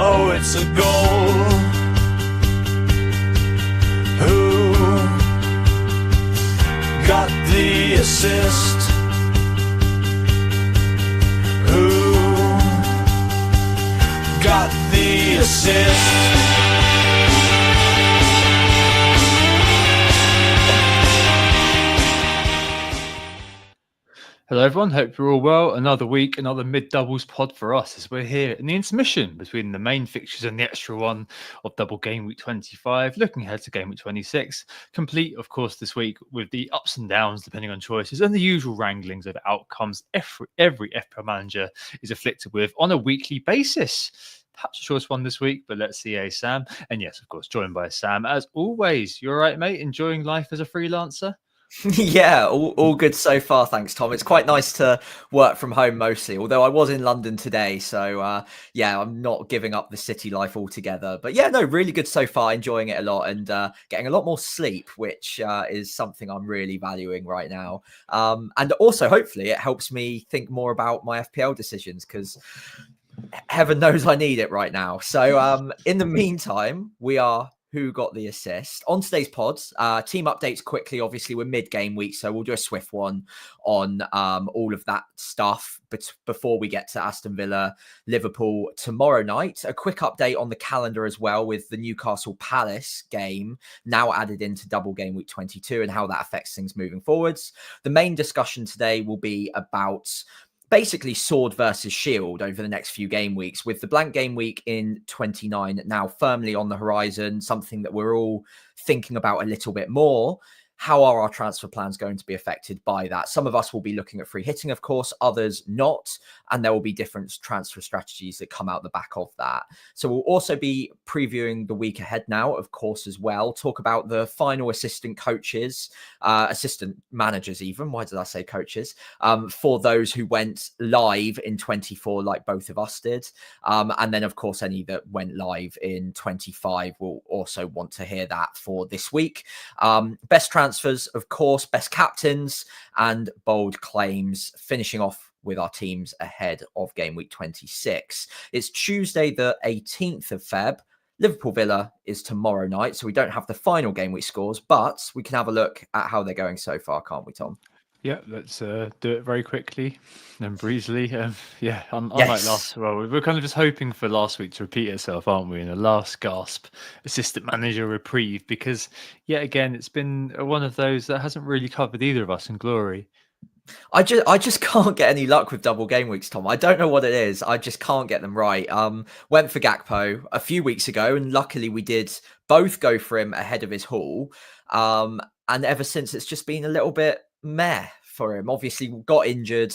know it's a goal. Who got the assist? Who got the assist? Hello everyone, hope you're all well. Another week, another mid-doubles pod for us as we're here in the intermission between the main fixtures and the extra one of double game week 25, looking ahead to game week 26, complete of course this week with the ups and downs depending on choices and the usual wranglings of outcomes every FPL manager is afflicted with on a weekly basis. Perhaps a short one this week, but let's see, Sam. And yes, of course, joined by Sam as always. You all right, mate? Enjoying life as a freelancer? Yeah, all good so far, thanks, Tom. It's quite nice to work from home mostly, although I was in London today, so yeah, I'm not giving up the city life altogether. But yeah, no, really good so far, enjoying it a lot and getting a lot more sleep, which is something I'm really valuing right now. And also, hopefully, it helps me think more about my FPL decisions because heaven knows I need it right now. So in the meantime, we are who got the assist. On today's pods, team updates quickly. Obviously, we're mid-game week, so we'll do a swift one on all of that stuff before we get to Aston Villa, Liverpool tomorrow night. A quick update on the calendar as well with the Newcastle Palace game now added into double game week 22 and how that affects things moving forwards. The main discussion today will be about basically sword versus shield over the next few game weeks, with the blank game week in 29 now firmly on the horizon, something that we're all thinking about a little bit more. How are our transfer plans going to be affected by that? Some of us will be looking at free hitting, of course, others not. And there will be different transfer strategies that come out the back of that. So we'll also be previewing the week ahead now, of course, as well. Talk about the final assistant coaches, assistant managers even. Why did I say coaches? For those who went live in 24, like both of us did. And then, of course, any that went live in 25 will also want to hear that for this week. Best transfers, of course, best captains and bold claims, finishing off with our teams ahead of game week 26. It's Tuesday, the 18th of Feb. Liverpool Villa is tomorrow night, so we don't have the final game week scores, but we can have a look at how they're going so far, can't we, Tom? Yeah, let's do it very quickly and breezily. Yeah, unlike Yes. last, well, we were kind of just hoping for last week to repeat itself, aren't we? In a last gasp assistant manager reprieve, because yet again, it's been one of those that hasn't really covered either of us in glory. I just can't get any luck with double game weeks, Tom. I don't know what it is. I just can't get them right. Went for Gakpo a few weeks ago, and luckily we did both go for him ahead of his haul. And ever since, it's just been a little bit meh for him. Obviously, got injured,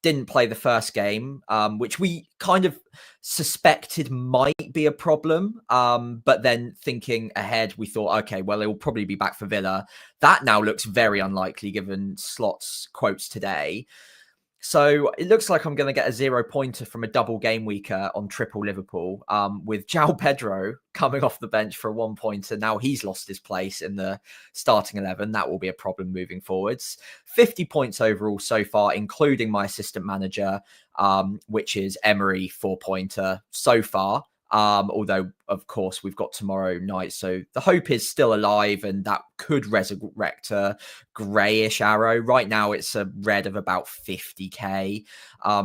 didn't play the first game, which we kind of suspected might be a problem. But then thinking ahead, we thought, okay, well, he'll probably be back for Villa. That now looks very unlikely given Slot's quotes today. So it looks like I'm going to get a 0-pointer from a double game week on triple Liverpool with João Pedro coming off the bench for a 1-pointer. Now he's lost his place in the starting 11. That will be a problem moving forwards. 50 points overall so far, including my assistant manager, which is Emery 4-pointer so far. Although, of course, we've got tomorrow night. So the hope is still alive and that could resurrect a greyish arrow. Right now, it's a red of about 50k.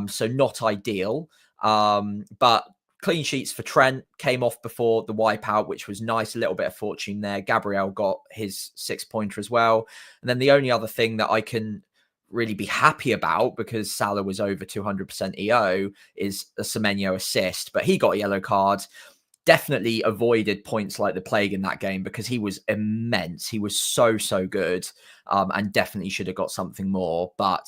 So not ideal. But clean sheets for Trent came off before the wipeout, which was nice. A little bit of fortune there. Gabriel got his 6-pointer as well. And then the only other thing that I can really be happy about, because Salah was over 200% EO, is a Semenyo assist, but he got a yellow card. Definitely avoided points like the plague in that game because he was immense. He was so good, and definitely should have got something more, but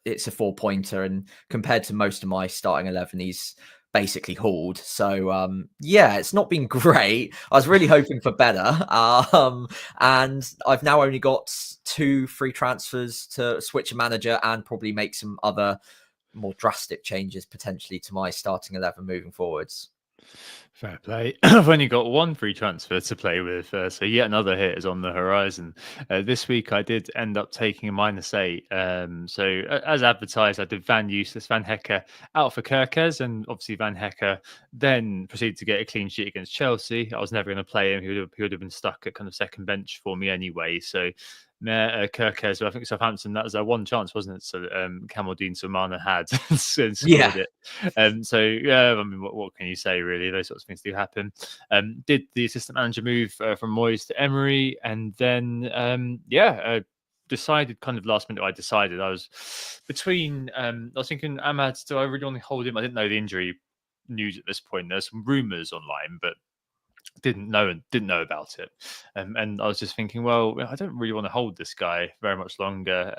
it's a 4-pointer, and compared to most of my starting 11, he's basically hauled. So yeah, it's not been great. I was really hoping for better. And I've now only got 2 free transfers to switch a manager and probably make some other more drastic changes potentially to my starting 11 moving forwards. Fair play. I've only got one free transfer to play with, so yet another hit is on the horizon. This week I did end up taking a -8. As advertised, I did Van Hecker out for Kerkez, and obviously Van Hecker then proceeded to get a clean sheet against Chelsea. I was never going to play him. He would have been stuck at kind of second bench for me anyway. So Kerkez, I think Southampton, that was our one chance, wasn't it? So Kamaldeen Sumana had and scored it. Yeah, I mean, what can you say, really? Those sorts of things do happen. Did the assistant manager move from Moyes to Emery, and then decided kind of last minute. I was between. I was thinking, Ahmad, do I really want to hold him? I didn't know the injury news at this point. There's some rumours online, but didn't know about it. And I was just thinking, well, I don't really want to hold this guy very much longer.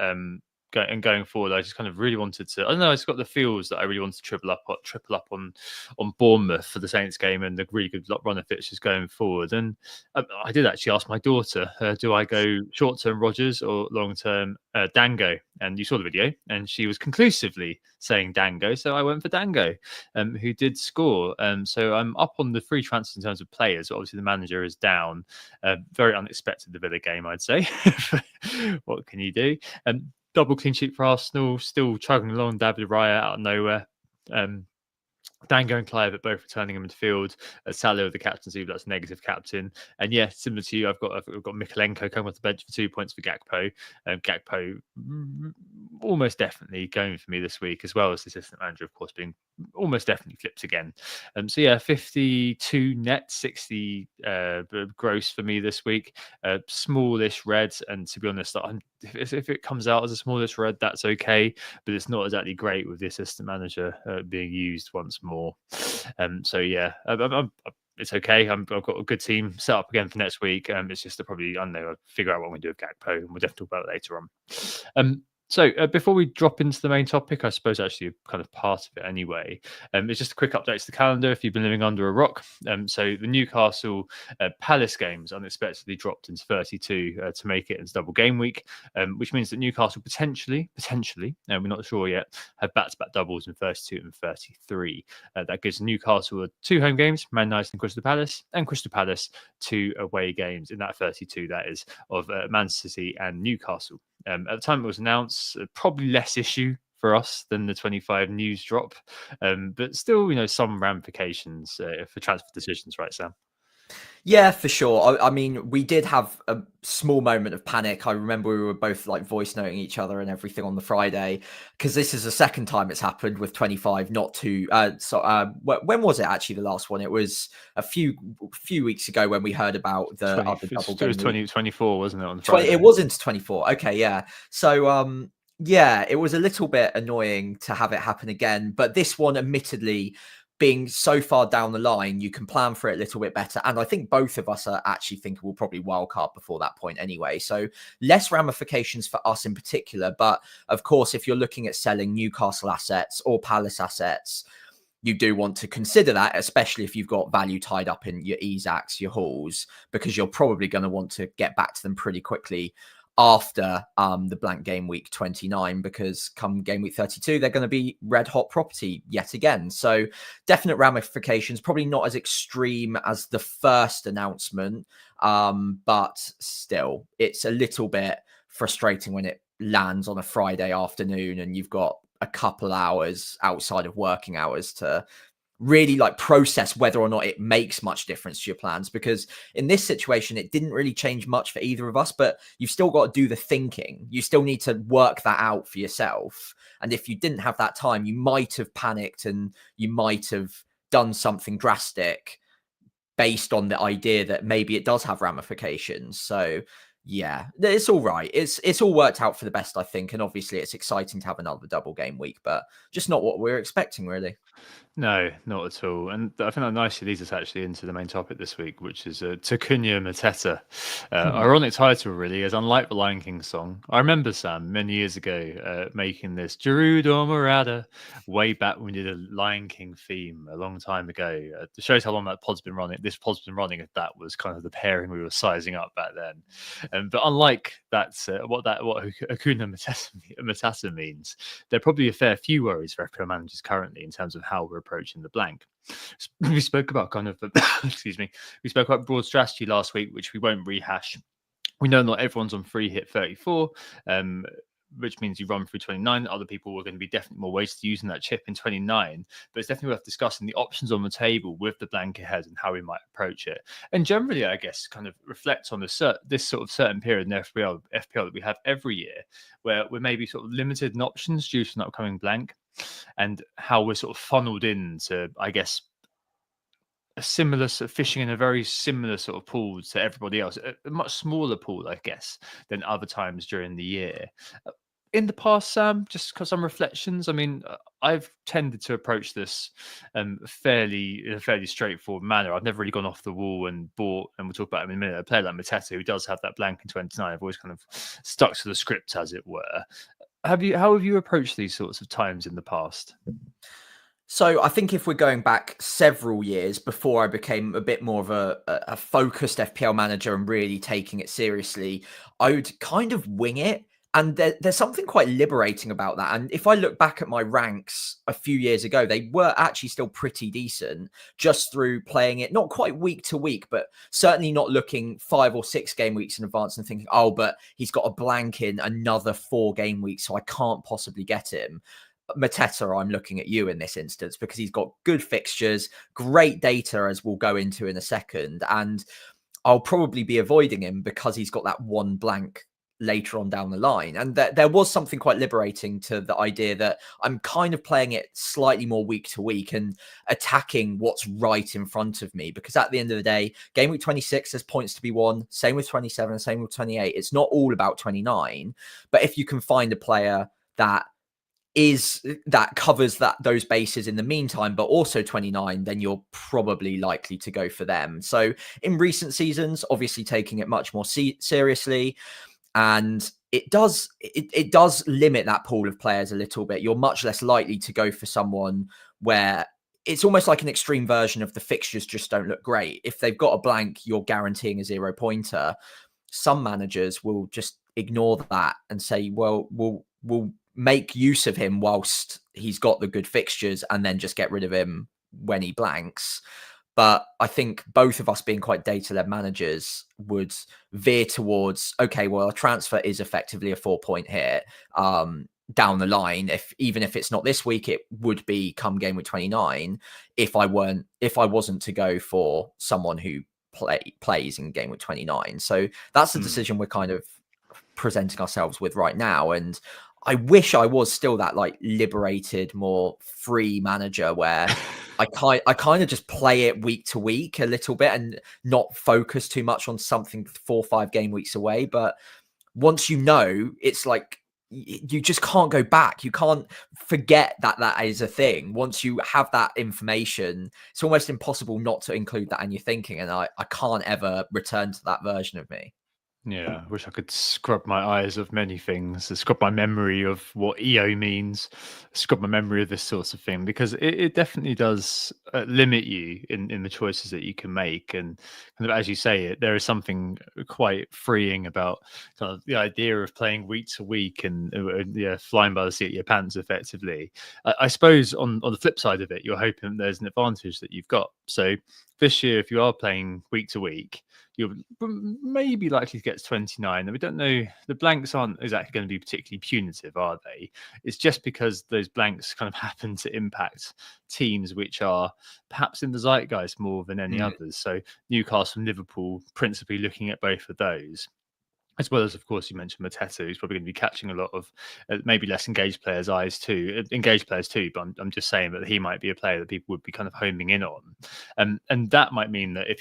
Going forward, I just kind of really wanted to. I don't know. I just got the feels that I really wanted to triple up on Bournemouth for the Saints game and the really good run of fixtures going forward. And I did actually ask my daughter, do I go short term Rodgers or long term Dango? And you saw the video, and she was conclusively saying Dango, so I went for Dango, who did score. So I'm up on the free transfers in terms of players. Obviously, the manager is down. Very unexpected, the Villa game, I'd say. What can you do? Double clean sheet for Arsenal, still chugging along. David Raya out of nowhere. Dango and Clive at both returning in midfield. Salah with the captaincy, but that's negative captain. And yeah, similar to you, I've got Mikalenko coming off the bench for 2 points for Gakpo. Gakpo almost definitely going for me this week, as well as the assistant manager, of course, being almost definitely flipped again. 52 net, 60 gross for me this week. Smallish red, and to be honest, if it comes out as a smallish red, that's okay, but it's not exactly great with the assistant manager being used once more. It's okay. I've got a good team set up again for next week. It's just to probably, I don't know, figure out what we're going to do with Gakpo, and we'll definitely talk about it later on. Before we drop into the main topic, I suppose actually kind of part of it anyway, it's just a quick update to the calendar if you've been living under a rock. So the Newcastle Palace games unexpectedly dropped into 32 to make it into double game week, which means that Newcastle potentially, we're not sure yet, have back-to-back doubles in 32 and 33. That gives Newcastle 2 home games, Man United and Crystal Palace 2 away games in that 32, that is, of Manchester City and Newcastle. At the time it was announced, probably less issue for us than the 25 news drop, but still, some ramifications for transfer decisions, right, Sam? Yeah, for sure. I mean, we did have a small moment of panic. I remember we were both like voice noting each other and everything on the Friday, because this is the second time it's happened with 25, not two. When was it actually the last one? It was a few weeks ago when we heard about the other double game. It was 2024, wasn't it? On Friday? It was into 24. Okay, yeah. So, yeah, it was a little bit annoying to have it happen again, but this one, admittedly, being so far down the line, you can plan for it a little bit better. And I think both of us are actually thinking we'll probably wildcard before that point anyway. So less ramifications for us in particular. But of course, if you're looking at selling Newcastle assets or Palace assets, you do want to consider that, especially if you've got value tied up in your Isaacs, your Halls, because you're probably going to want to get back to them pretty quickly after the blank game week 29, because come game week 32 they're going to be red hot property yet again. So definite ramifications, probably not as extreme as the first announcement, but still it's a little bit frustrating when it lands on a Friday afternoon and you've got a couple hours outside of working hours to really process whether or not it makes much difference to your plans, because in this situation it didn't really change much for either of us, but you've still got to do the thinking. You still need to work that out for yourself, and if you didn't have that time, you might have panicked and you might have done something drastic based on the idea that maybe it does have ramifications. So yeah, it's all right. It's all worked out for the best, I think, and obviously it's exciting to have another double game week, but just not what we're expecting, really. No, not at all. And I think that nicely leads us actually into the main topic this week, which is Cunha Mateta. Ironic title, really, as unlike the Lion King song. I remember, Sam, many years ago, making this Gerudo Morada way back when we did a Lion King theme a long time ago. It shows how long that pod's been running. This pod's been running, if that was kind of the pairing we were sizing up back then. But unlike that, what Cunha Mateta means, there are probably a fair few worries for FPL managers currently in terms of how we're approaching the blank. We spoke about kind of excuse me, we spoke about broad strategy last week, which we won't rehash. We know not everyone's on free hit 34, which means you run through 29. Other people are going to be definitely more weighted to using that chip in 29. But it's definitely worth discussing the options on the table with the blank ahead and how we might approach it. And generally, I guess, kind of reflect on this sort of certain period in FPL that we have every year, where we're maybe sort of limited in options due to an upcoming blank, and how we're sort of funneled into, I guess, a similar sort of fishing in a very similar sort of pool to everybody else, a much smaller pool, I guess, than other times during the year. In the past, Sam, just because some reflections, I mean, I've tended to approach this in a fairly straightforward manner. I've never really gone off the wall and bought, and we'll talk about him in a minute, a player like Mateta, who does have that blank in 29. I've always kind of stuck to the script, as it were. How have you approached these sorts of times in the past? So I think if we're going back several years before I became a bit more of a focused FPL manager and really taking it seriously, I would kind of wing it. And there's something quite liberating about that. And if I look back at my ranks a few years ago, they were actually still pretty decent just through playing it, not quite week to week, but certainly not looking 5 or 6 game weeks in advance and thinking, oh, but he's got a blank in another 4 game weeks, so I can't possibly get him. Mateta, I'm looking at you in this instance because he's got good fixtures, great data, as we'll go into in a second. And I'll probably be avoiding him because he's got that one blank later on down the line. And there was something quite liberating to the idea that I'm kind of playing it slightly more week to week and attacking what's right in front of me. Because at the end of the day, game week 26, there's points to be won. Same with 27, same with 28. It's not all about 29. But if you can find a player that covers those bases in the meantime, but also 29, then you're probably likely to go for them. So in recent seasons, obviously taking it much more seriously, and it does limit that pool of players a little bit. You're much less likely to go for someone where it's almost like an extreme version of the fixtures just don't look great. If they've got a blank, you're guaranteeing a 0-pointer. Some managers will just ignore that and say, well, we'll make use of him whilst he's got the good fixtures and then just get rid of him when he blanks. But I think both of us being quite data-led managers would veer towards, okay, well, a transfer is effectively a 4-point hit down the line. Even if it's not this week, it would be come game week 29 if I wasn't to go for someone who plays in game week 29. So that's the decision we're kind of presenting ourselves with right now. And I wish I was still that like liberated, more free manager where I kind of just play it week to week a little bit and not focus too much on something 4 or 5 game weeks away. But once you know, it's like you just can't go back. You can't forget that is a thing. Once you have that information, it's almost impossible not to include that in your thinking. And I can't ever return to that version of me. Yeah, I wish I could scrub my eyes of many things, scrub my memory of what EO means, scrub my memory of this sort of thing, because it definitely does limit you in the choices that you can make. And kind of, as you say, there is something quite freeing about kind of the idea of playing week to week and flying by the seat of your pants, effectively. I suppose on the flip side of it, you're hoping there's an advantage that you've got. So this year, if you are playing week to week, you're maybe likely to get to 29. And we don't know, the blanks aren't exactly going to be particularly punitive, are they? It's just because those blanks kind of happen to impact teams which are perhaps in the zeitgeist more than any others. So Newcastle and Liverpool, principally looking at both of those. As well as, of course, you mentioned Mateta, who's probably going to be catching a lot of maybe less engaged players' eyes too. Engaged players too, but I'm just saying that he might be a player that people would be kind of homing in on. And that might mean that if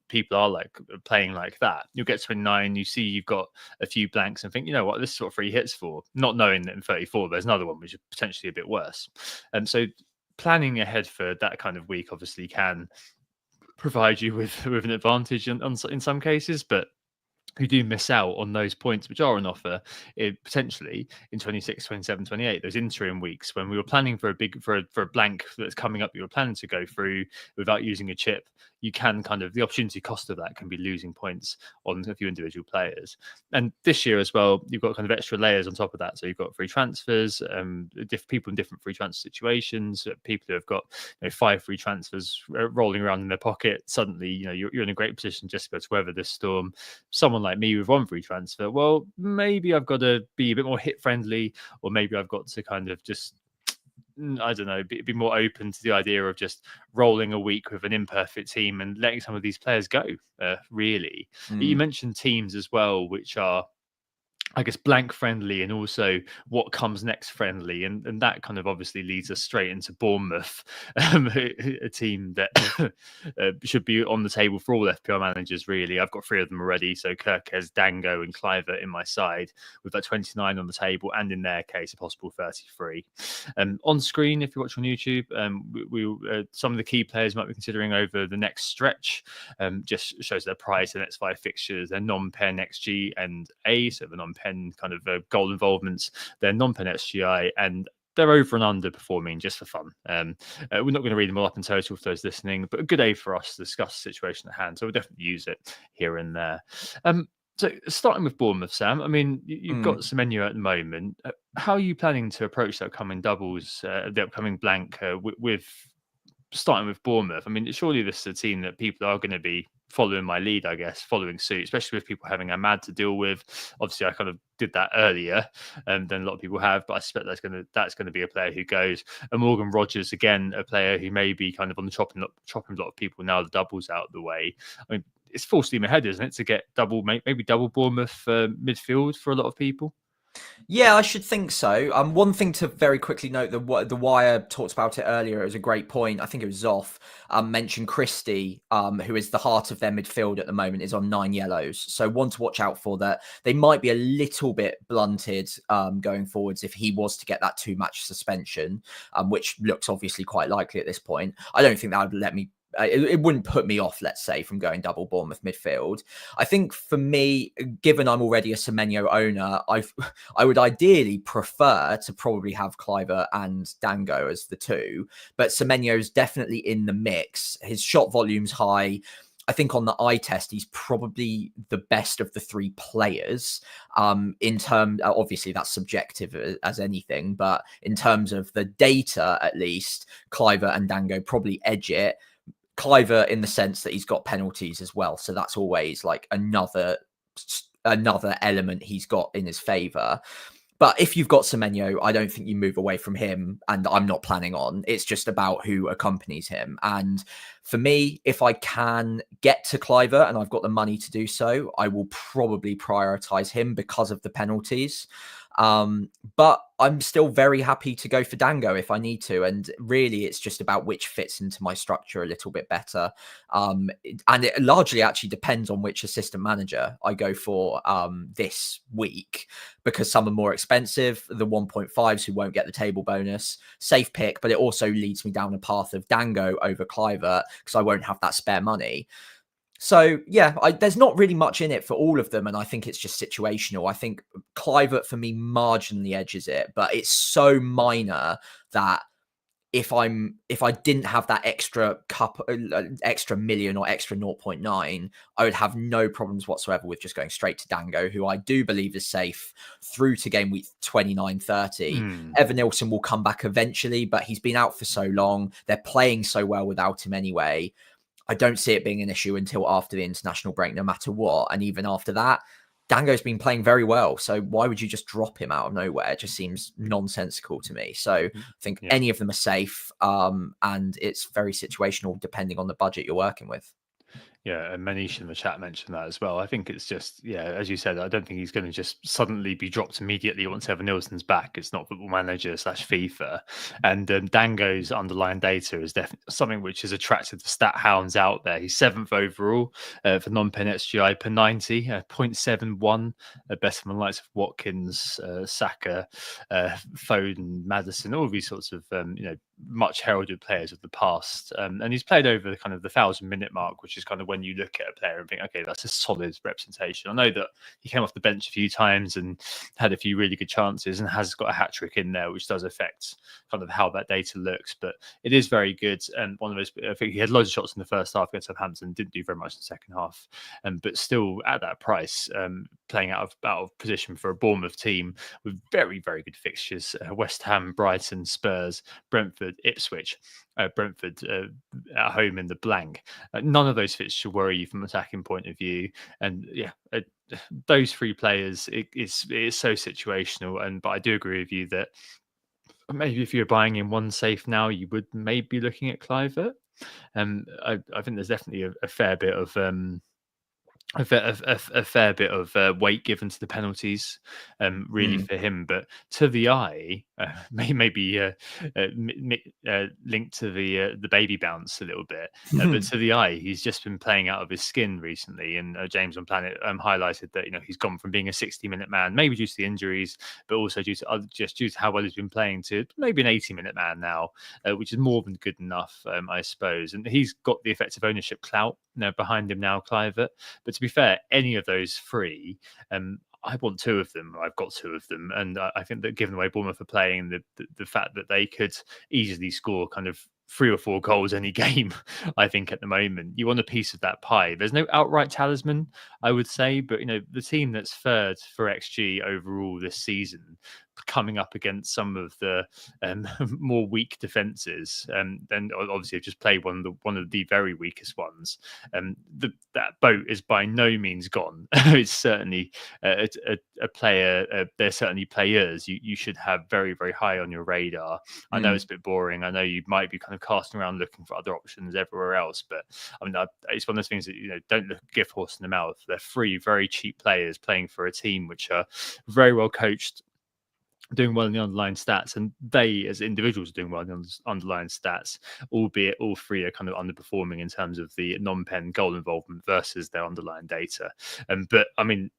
people are like playing like that, you'll get 29, you see you've got a few blanks and think, you know what, this is what free hits for, not knowing that in 34 there's another one which is potentially a bit worse. And so planning ahead for that kind of week obviously can provide you with an advantage in some cases, but who do miss out on those points which are on offer potentially in 26, 27, 28, those interim weeks when we were planning for a blank that's coming up, you were planning to go through without using a chip. You can kind of, the opportunity cost of that can be losing points on a few individual players. And this year as well, you've got kind of extra layers on top of that. So you've got free transfers, people in different free transfer situations, people who have got 5 free transfers rolling around in their pocket. Suddenly, you're in a great position just to be able to weather this storm. Someone like me with 1 free transfer, well, maybe I've got to be a bit more hit friendly, or maybe I've got to kind of just, I don't know, be more open to the idea of just rolling a week with an imperfect team and letting some of these players go, really. You mentioned teams as well, which are, I guess, blank friendly and also what comes next friendly. And that kind of obviously leads us straight into Bournemouth, a team that should be on the table for all FPL managers, really. I've got 3 of them already. So Kirkes, Dango and Kluivert in my side with that 29 on the table, and in their case, a possible 33. On screen, if you watch on YouTube, we some of the key players might be considering over the next stretch. Just shows their price, the next 5 fixtures, their non-pen XG and A, so the non-pen kind of goal involvements, their non-pen SGI, and they're over and underperforming just for fun. We're not going to read them all up in total for those listening, but a good aid for us to discuss the situation at hand. So we'll definitely use it here and there. So starting with Bournemouth, Sam, I mean, you've got Semenyo at the moment. How are you planning to approach the upcoming doubles, the upcoming blank with starting with Bournemouth? I mean, surely this is a team that people are going to be following my lead, I guess, following suit, especially with people having Ahmad to deal with. Obviously, I kind of did that earlier than a lot of people have, but I suspect that's going to be a player who goes. And Morgan Rogers, again, a player who may be kind of on the chopping block of people now the double's out of the way. I mean, it's full steam ahead, isn't it, to get maybe double Bournemouth midfield for a lot of people? Yeah, I should think so. One thing to very quickly note, the Wire talked about it earlier. It was a great point. I think it was Zoff mentioned Christie, who is the heart of their midfield at the moment, is on 9 yellows. So one to watch out for that. They might be a little bit blunted going forwards if he was to get that 2-match suspension, which looks obviously quite likely at this point. I don't think that would let me. It wouldn't put me off, let's say, from going double Bournemouth midfield. I think for me, given I'm already a Semenyo owner, I would ideally prefer to probably have Kluivert and Dango as the 2, but Semenyo's definitely in the mix. His shot volume's high. I think on the eye test, he's probably the best of the 3 players. In terms, obviously that's subjective as anything, but in terms of the data, at least, Kluivert and Dango probably edge it. Kluivert in the sense that he's got penalties as well, so that's always like another element he's got in his favour. But if you've got Semenyo, I don't think you move away from him, and I'm not planning on. It's just about who accompanies him. And for me, if I can get to Kluivert and I've got the money to do so, I will probably prioritise him because of the penalties. But I'm still very happy to go for Dango if I need to. And really, it's just about which fits into my structure a little bit better. And it largely actually depends on which assistant manager I go for this week, because some are more expensive, the 1.5s who won't get the table bonus. Safe pick, but it also leads me down a path of Dango over Kluivert because I won't have that spare money. So, yeah, there's not really much in it for all of them, and I think it's just situational. I think Kluivert, for me, marginally edges it, but it's so minor that if I didn't have that extra million or extra 0.9, I would have no problems whatsoever with just going straight to Dango, who I do believe is safe through to game week 29-30. Evanilson will come back eventually, but he's been out for so long. They're playing so well without him anyway. I don't see it being an issue until after the international break, no matter what. And even after that, Dango's been playing very well. So why would you just drop him out of nowhere? It just seems nonsensical to me. So I think any of them are safe. And it's very situational depending on the budget you're working with. Yeah, and Manish in the chat mentioned that as well. I think it's just, as you said, I don't think he's going to just suddenly be dropped immediately once Evan Nilsson's back. It's not Football Manager / FIFA. And Dango's underlying data is definitely something which has attracted the stat hounds out there. He's 7th overall for non-pen XGI per 90, 0.71, best from the likes of Watkins, Saka, Foden, Maddison, all these sorts of, much heralded players of the past, and he's played over kind of the 1,000-minute mark, which is kind of when you look at a player and think, okay, that's a solid representation. I know that he came off the bench a few times and had a few really good chances and has got a hat trick in there, which does affect kind of how that data looks. But it is very good, and one of those, I think he had loads of shots in the first half against Southampton, didn't do very much in the second half, but still at that price, playing out of position for a Bournemouth team with very, very good fixtures: West Ham, Brighton, Spurs, Brentford, Ipswich. Brentford at home in the blank. None of those fits should worry you from an attacking point of view. And yeah, those three players, it is so situational. But I do agree with you that maybe if you're buying in one safe now, you would maybe be looking at Clivert. I think there's definitely a fair bit of a fair bit of weight given to the penalties, really for him. But to the eye, maybe linked to the baby bounce a little bit. But to the eye, he's just been playing out of his skin recently. And James on Planet highlighted that he's gone from being a 60-minute man, maybe due to the injuries, but also due to how well he's been playing, to maybe an 80-minute man now, which is more than good enough, I suppose. And he's got the effective ownership clout behind him now, Clivert. But to be fair, any of those three, I want two of them. I've got two of them, and I think that given the way Bournemouth are playing, the fact that they could easily score kind of 3 or 4 goals any game, I think at the moment you want a piece of that pie. There's no outright talisman, I would say, but the team that's third for XG overall this season, coming up against some of the more weak defenses, then obviously have just played one of the very weakest ones. That boat is by no means gone. It's certainly a player. They're certainly players you should have very, very high on your radar. I know it's a bit boring. I know you might be kind of casting around looking for other options everywhere else, but I mean, it's one of those things that don't look a gift horse in the mouth. They're 3 very cheap players playing for a team which are very well coached, doing well in the underlying stats, and they as individuals are doing well in the underlying stats, albeit all 3 are kind of underperforming in terms of the non-pen goal involvement versus their underlying data. But I mean,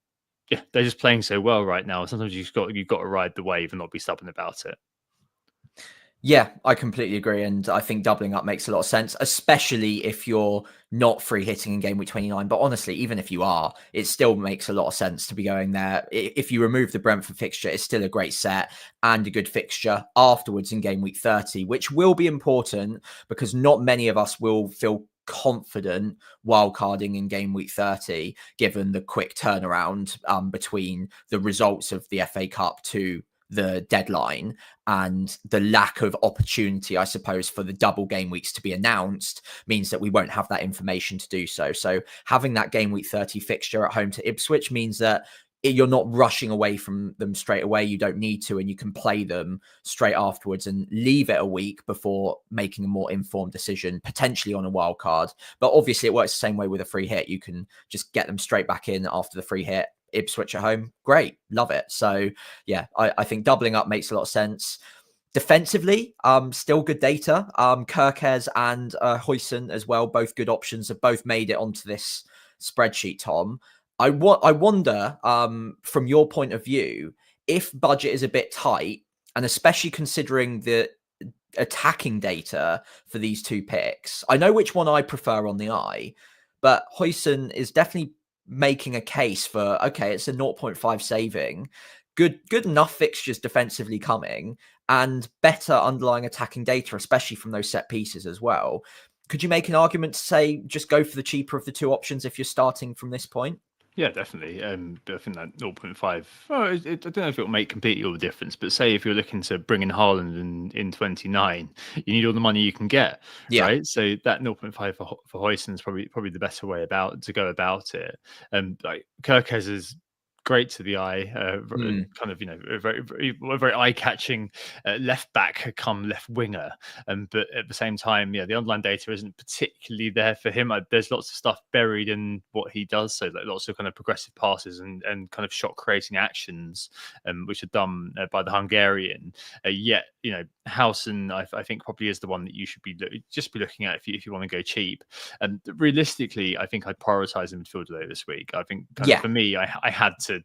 yeah, they're just playing so well right now. Sometimes you've got to ride the wave and not be stubborn about it. Yeah, I completely agree. And I think doubling up makes a lot of sense, especially if you're not free hitting in game week 29. But honestly, even if you are, it still makes a lot of sense to be going there. If you remove the Brentford fixture, it's still a great set and a good fixture afterwards in game week 30, which will be important because not many of us will feel confident wildcarding in game week 30, given the quick turnaround between the results of the FA Cup to the deadline and the lack of opportunity, I suppose, for the double game weeks to be announced means that we won't have that information to do so. So having that game week 30 fixture at home to Ipswich means that you're not rushing away from them straight away. You don't need to, and you can play them straight afterwards and leave it a week before making a more informed decision, potentially on a wild card. But obviously it works the same way with a free hit. You can just get them straight back in after the free hit. Ipswich at home, great, love it. So yeah, I think doubling up makes a lot of sense. Defensively, still good data. Kirkes and Huijsen as well, both good options, have both made it onto this spreadsheet, Tom. I wonder, from your point of view, if budget is a bit tight, and especially considering the attacking data for these 2 picks. I know which one I prefer on the eye, but Huijsen is definitely making a case for, okay, it's a 0.5 saving, good enough fixtures defensively coming, and better underlying attacking data, especially from those set pieces as well. Could you make an argument to say just go for the cheaper of the 2 options if you're starting from this point? Yeah, definitely. But I think that 0.5, I don't know if it will make completely all the difference, but say if you're looking to bring in Haaland in 29, you need all the money you can get, right? So that 0.5 for Huijsen is probably the better way to go about it. Like Kirkes is great to the eye, kind of a very eye-catching left back come left winger, but at the same time, the underlying data isn't particularly there for him. There's lots of stuff buried in what he does, so like lots of kind of progressive passes and kind of shot creating actions, which are done by the Hungarian. Yet Howson, I think probably is the one that you should be looking at if you want to go cheap. And realistically, I think I'd prioritize the midfielder though this week. I think for me, I had to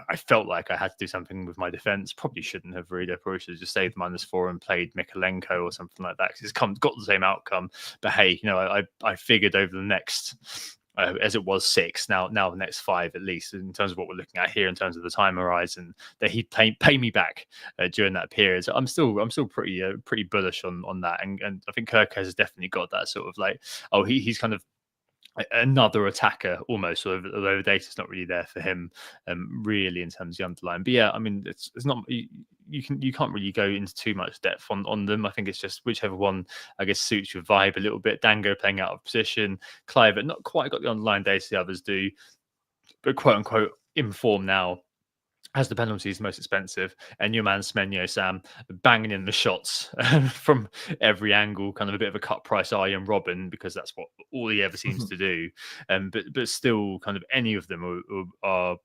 I felt like I had to do something with my defense. Probably shouldn't have really. I probably should have just saved -4 and played Mikolenko or something like that, because it's got the same outcome. But hey, I figured over the next, as it was 6, now the next 5 at least, in terms of what we're looking at here in terms of the time horizon, that he'd pay me back during that period. So I'm still pretty bullish on that, and I think Kirk has definitely got that sort of like, he's kind of another attacker almost, although the data's not really there for him really in terms of the underlying. But yeah, I mean, it's not, you can't really go into too much depth on them. I think it's just whichever one, I guess, suits your vibe a little bit. Dango playing out of position, Clive not quite got the underlying data the others do, but quote unquote in form now, has the penalties most expensive, and your man Smenyo Sam banging in the shots from every angle, kind of a bit of a cut price Arjen Robben, because that's what all he ever seems to do. But still, kind of any of them are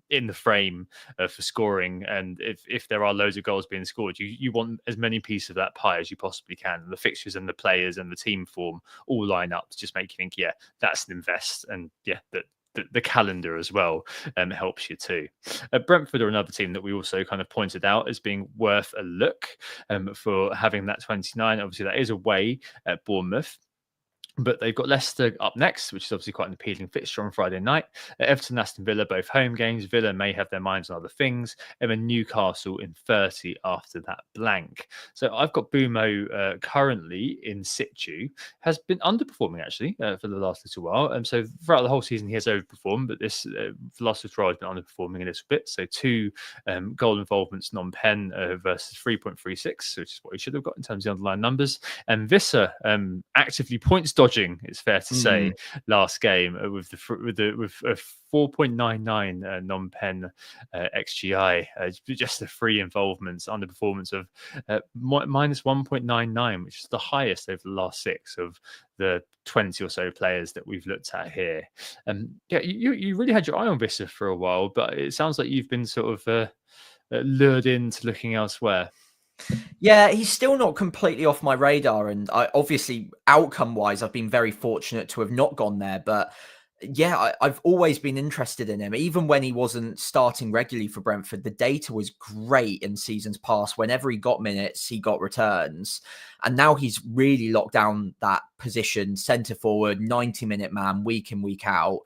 in the frame for scoring. And if there are loads of goals being scored, you want as many pieces of that pie as you possibly can. And the fixtures and the players and the team form all line up to just make you think, yeah, that's an invest, and yeah, that. The calendar as well helps you too. Brentford are another team that we also kind of pointed out as being worth a look for having that 29. Obviously, that is away at Bournemouth. But they've got Leicester up next, which is obviously quite an appealing fixture on Friday night. Everton, Aston Villa, both home games. Villa may have their minds on other things. And then Newcastle in 30 after that blank. So I've got Bumo currently in situ. Has been underperforming, actually, for the last little while. So throughout the whole season, he has overperformed. But this last little while has been underperforming a little bit. So 2 goal involvements non-pen versus 3.36, which is what he should have got in terms of the underlying numbers. And Visser actively points dodging, it's fair to say, last game with 4.99 non-pen XGI, just the 3 involvements, underperformance of minus 1.99, which is the highest over the last 6 of the 20 or so players that we've looked at here. Yeah, you really had your eye on Visser for a while, but it sounds like you've been sort of lured into looking elsewhere. Yeah, he's still not completely off my radar, and obviously outcome-wise, I've been very fortunate to have not gone there. But yeah, I've always been interested in him, even when he wasn't starting regularly for Brentford. The data was great in seasons past. Whenever he got minutes, he got returns, and now he's really locked down that position, centre forward, 90-minute man, week in, week out.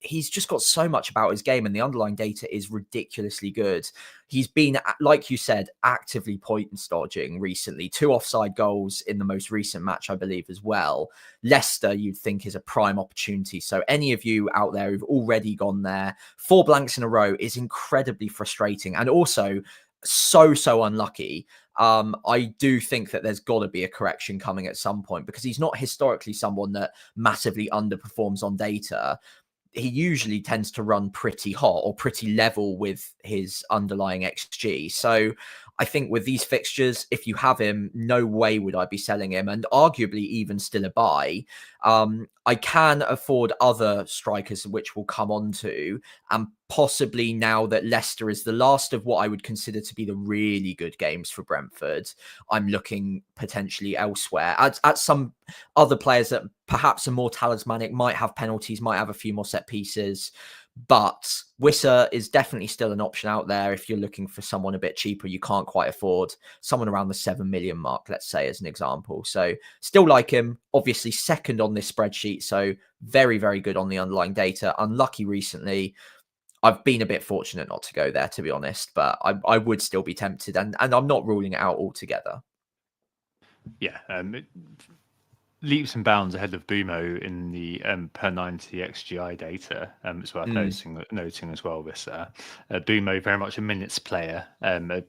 He's just got so much about his game, and the underlying data is ridiculously good. He's been, like you said, actively points dodging recently. 2 offside goals in the most recent match, I believe, as well. Leicester, you'd think, is a prime opportunity. So any of you out there who've already gone there, 4 blanks in a row is incredibly frustrating, and also so unlucky. I do think that there's got to be a correction coming at some point, because he's not historically someone that massively underperforms on data. He usually tends to run pretty hot or pretty level with his underlying XG. So I think with these fixtures, if you have him, no way would I be selling him, and arguably even still a buy. I can afford other strikers, which we'll come on to, and possibly now that Leicester is the last of what I would consider to be the really good games for Brentford, I'm looking potentially elsewhere at some other players that perhaps are more talismanic, might have penalties, might have a few more set pieces. But Visser is definitely still an option out there if you're looking for someone a bit cheaper. You can't quite afford someone around the 7 million mark, let's say, as an example. So still like him, obviously second on this spreadsheet. So very, very good on the underlying data. Unlucky recently. I've been a bit fortunate not to go there, to be honest, but I would still be tempted, and I'm not ruling it out altogether. Yeah, leaps and bounds ahead of Bumo in the per 90 XGI data. It's worth noting as well. This Bumo very much a minutes player, a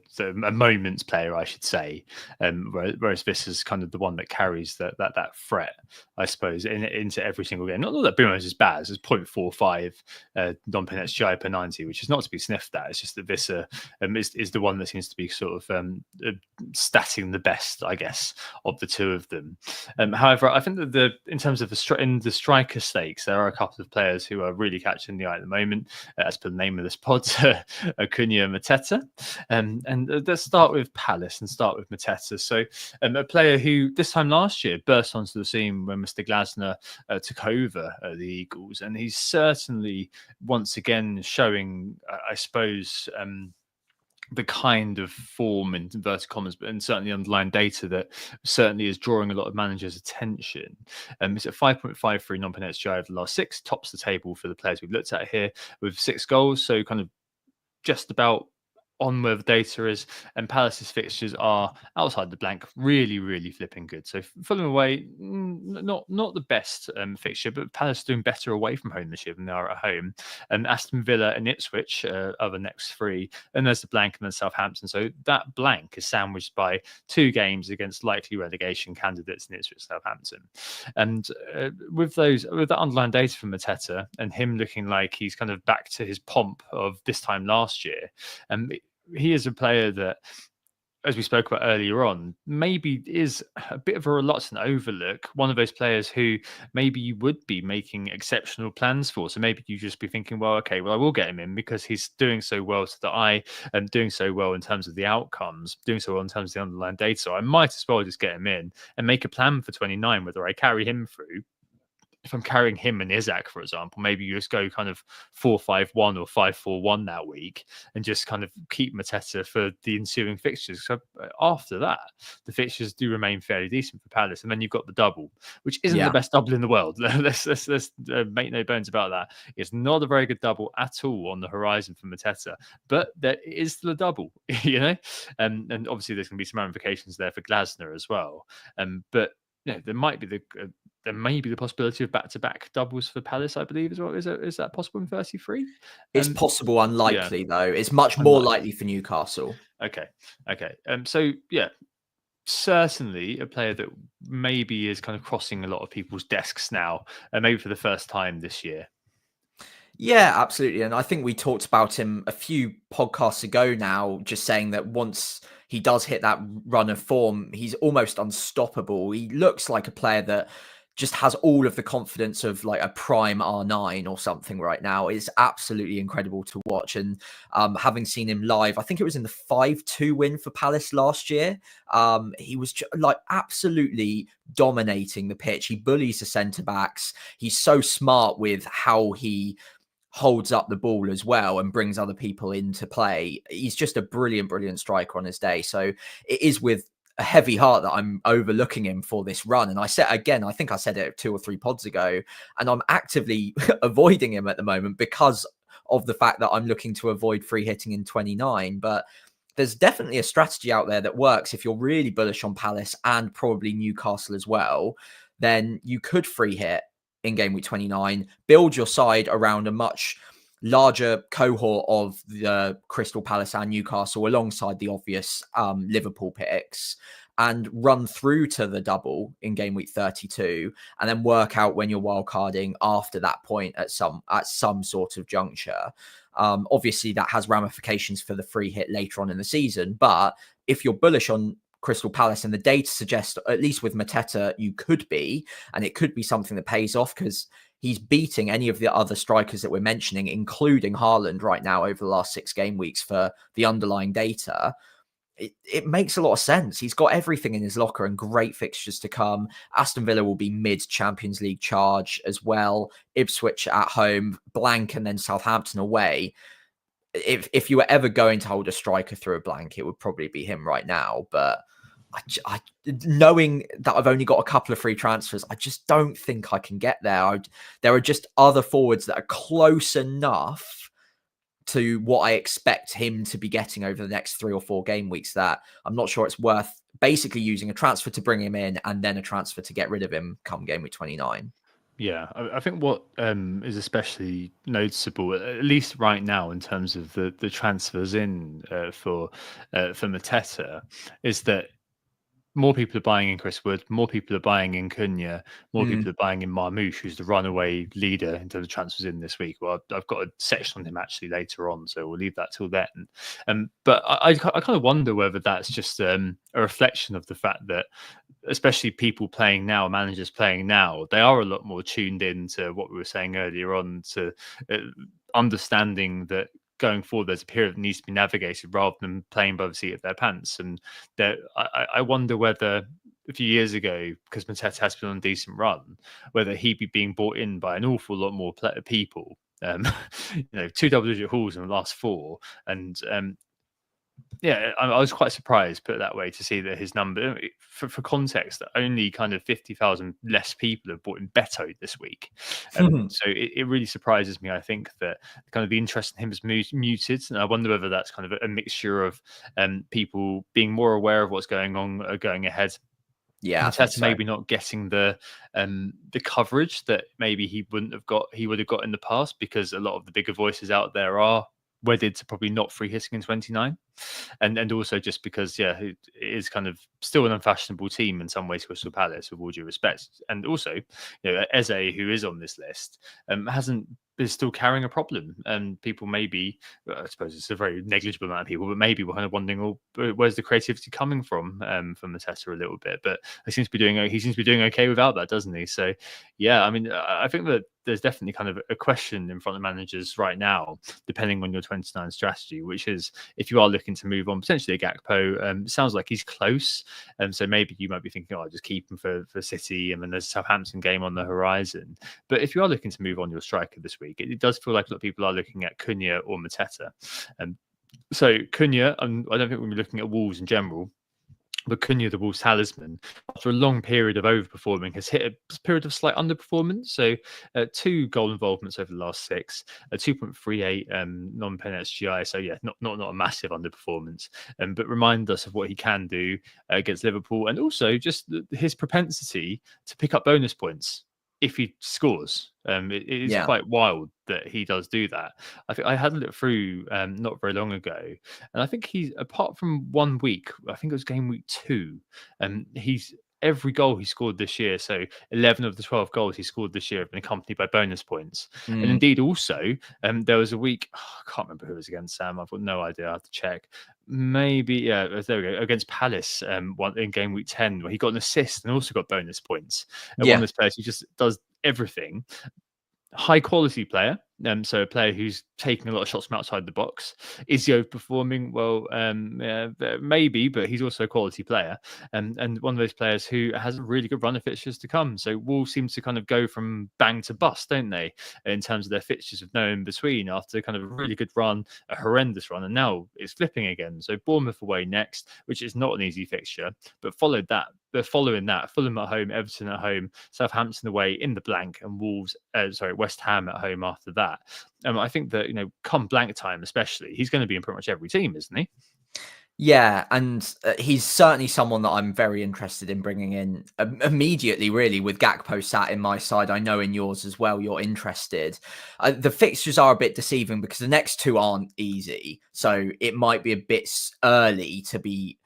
moments player, I should say. Whereas this is kind of the one that carries that threat, I suppose, into every single game. Not that Bumo is as bad as 0.45 non-pen XGI per 90, which is not to be sniffed at. It's just that this is the one that seems to be sort of statting the best, I guess, of the two of them. However, I think that in terms of in the striker stakes, there are a couple of players who are really catching the eye at the moment, as per the name of this pod, Cunha and Mateta. And let's start with Palace and start with Mateta. So a player who this time last year burst onto the scene when Mr. Glasner took over the Eagles, and he's certainly once again showing, I suppose, the kind of form in inverted commas, but and certainly underlying data that certainly is drawing a lot of managers' attention. It's at 5.53 non-pen XGI over the last 6, tops the table for the players we've looked at here with 6 goals. So kind of just about on where the data is, and Palace's fixtures are outside the blank, really flipping good. So Fulham away, not the best fixture, but Palace doing better away from home this year than they are at home. And Aston Villa and Ipswich are the next 3, and there's the blank and then Southampton. So that blank is sandwiched by 2 games against likely relegation candidates in Ipswich, Southampton. And with that underlying data from Mateta and him looking like he's kind of back to his pomp of this time last year, he is a player that, as we spoke about earlier on, maybe is a bit of a reluctant overlook. One of those players who maybe you would be making exceptional plans for. So maybe you just be thinking, well, okay, well, I will get him in because he's doing so well to the eye and doing so well in terms of the outcomes, doing so well in terms of the underlying data. So I might as well just get him in and make a plan for 29, whether I carry him through. If I'm carrying him and Isaac, for example, maybe you just go kind of 4-5-1 or 5-4-1 that week and just kind of keep Mateta for the ensuing fixtures. So after that, the fixtures do remain fairly decent for Palace. And then you've got the double, which isn't the best double in the world. Let's make no bones about that. It's not a very good double at all on the horizon for Mateta, but there is still a double, you know? And obviously there's going to be some ramifications there for Glasner as well. But there might be there may be the possibility of back-to-back doubles for Palace, I believe, as well. Is that possible in 33? It's possible, unlikely though. It's much more likely for Newcastle. Okay. So yeah, certainly a player that maybe is kind of crossing a lot of people's desks now, and maybe for the first time this year. Yeah, absolutely. And I think we talked about him a few podcasts ago now, just saying that once he does hit that run of form, he's almost unstoppable. He looks like a player that just has all of the confidence of like a prime R9 or something right now. It's absolutely incredible to watch. And having seen him live, I think it was in the 5-2 win for Palace last year. He was like absolutely dominating the pitch. He bullies the centre-backs. He's so smart with how he holds up the ball as well and brings other people into play. He's just a brilliant striker on his day. So it is with a heavy heart that I'm overlooking him for this run. And I said, again, I think I said it 2 or 3 pods ago, and I'm actively avoiding him at the moment because of the fact that I'm looking to avoid free hitting in 29. But there's definitely a strategy out there that works. If you're really bullish on Palace and probably Newcastle as well, then you could free hit in game week 29, build your side around a much larger cohort of the Crystal Palace and Newcastle alongside the obvious Liverpool picks, and run through to the double in game week 32, and then work out when you're wildcarding after that point at some sort of juncture. Obviously, that has ramifications for the free hit later on in the season, but if you're bullish on Crystal Palace, and the data suggests, at least with Mateta, you could be, and it could be something that pays off because he's beating any of the other strikers that we're mentioning, including Haaland right now over the last 6 game weeks for the underlying data. It makes a lot of sense. He's got everything in his locker and great fixtures to come. Aston Villa will be mid-Champions League charge as well. Ipswich at home, blank, and then Southampton away. If you were ever going to hold a striker through a blank, it would probably be him right now. But I knowing that I've only got a couple of free transfers, I just don't think I can get there. There are just other forwards that are close enough to what I expect him to be getting over the next 3 or 4 game weeks that I'm not sure it's worth basically using a transfer to bring him in and then a transfer to get rid of him come game week 29. Yeah, I think what is especially noticeable, at least right now, in terms of the transfers in for Mateta, is that more people are buying in Chris Wood, more people are buying in Cunha, more people are buying in Marmoush, who's the runaway leader in terms of transfers in this week. Well, I've got a section on him actually later on, so we'll leave that till then. But I kind of wonder whether that's just a reflection of the fact that especially people playing now, managers playing now, they are a lot more tuned in to what we were saying earlier on, to understanding that going forward there's a period that needs to be navigated rather than playing by the seat of their pants. And that I wonder whether a few years ago, because Mateta has been on a decent run, whether he'd be being bought in by an awful lot more people. 2 double-digit hauls in the last 4, and yeah, I was quite surprised, put it that way, to see that his number, for context, only kind of 50,000 less people have bought in Beto this week. So it really surprises me. I think that kind of the interest in him is muted, and I wonder whether that's kind of a mixture of people being more aware of what's going on, going ahead. Yeah, Mateta maybe not getting the coverage that maybe he would have got in the past, because a lot of the bigger voices out there are wedded to probably not free hitting in 29, and also just because it is kind of still an unfashionable team in some ways, Crystal Palace, with all due respect. And also, Eze, who is on this list, is still carrying a problem, and people maybe, I suppose it's a very negligible amount of people, but maybe we're kind of wondering, where's the creativity coming from Mateta a little bit. But he seems to be doing okay without that, doesn't he? So yeah, I mean, I think that there's definitely kind of a question in front of managers right now, depending on your 29 strategy, which is, if you are looking to move on potentially a Gakpo, sounds like he's close, and so maybe you might be thinking, I'll just keep him for City, and then there's a Southampton game on the horizon. But if you are looking to move on your striker this week, it does feel like a lot of people are looking at Cunha or Mateta. So Cunha, I don't think we'll be looking at Wolves in general, but Cunha, the Wolves talisman, after a long period of overperforming, has hit a period of slight underperformance. So 2 goal involvements over the last 6, a 2.38 non-pen XGI. So yeah, not a massive underperformance, but remind us of what he can do against Liverpool, and also just his propensity to pick up bonus points if he scores. It is quite wild that he does do that. I think I had a look through not very long ago, and I think he's, apart from 1 week, I think it was game week 2, he's every goal he scored this year, so 11 of the 12 goals he scored this year have been accompanied by bonus points. And indeed also there was a week, I can't remember who it was against, Sam, I've got no idea, I have to check. Maybe there we go, against Palace in game week 10, where he got an assist and also got bonus points. One of those players who just does everything. High quality player, so a player who's taking a lot of shots from outside the box. Is he overperforming? Well, maybe, but he's also a quality player, and one of those players who has a really good run of fixtures to come. So Wolves seems to kind of go from bang to bust, don't they, in terms of their fixtures with no in between, after kind of a really good run, a horrendous run, and now it's flipping again. So Bournemouth away next, which is not an easy fixture, but following that, Fulham at home, Everton at home, Southampton away in the blank, and West Ham at home after that. I think that, come blank time especially, he's going to be in pretty much every team, isn't he? Yeah, and he's certainly someone that I'm very interested in bringing in immediately, really, with Gakpo sat in my side. I know in yours as well, you're interested. The fixtures are a bit deceiving because the next 2 aren't easy. So it might be a bit early to be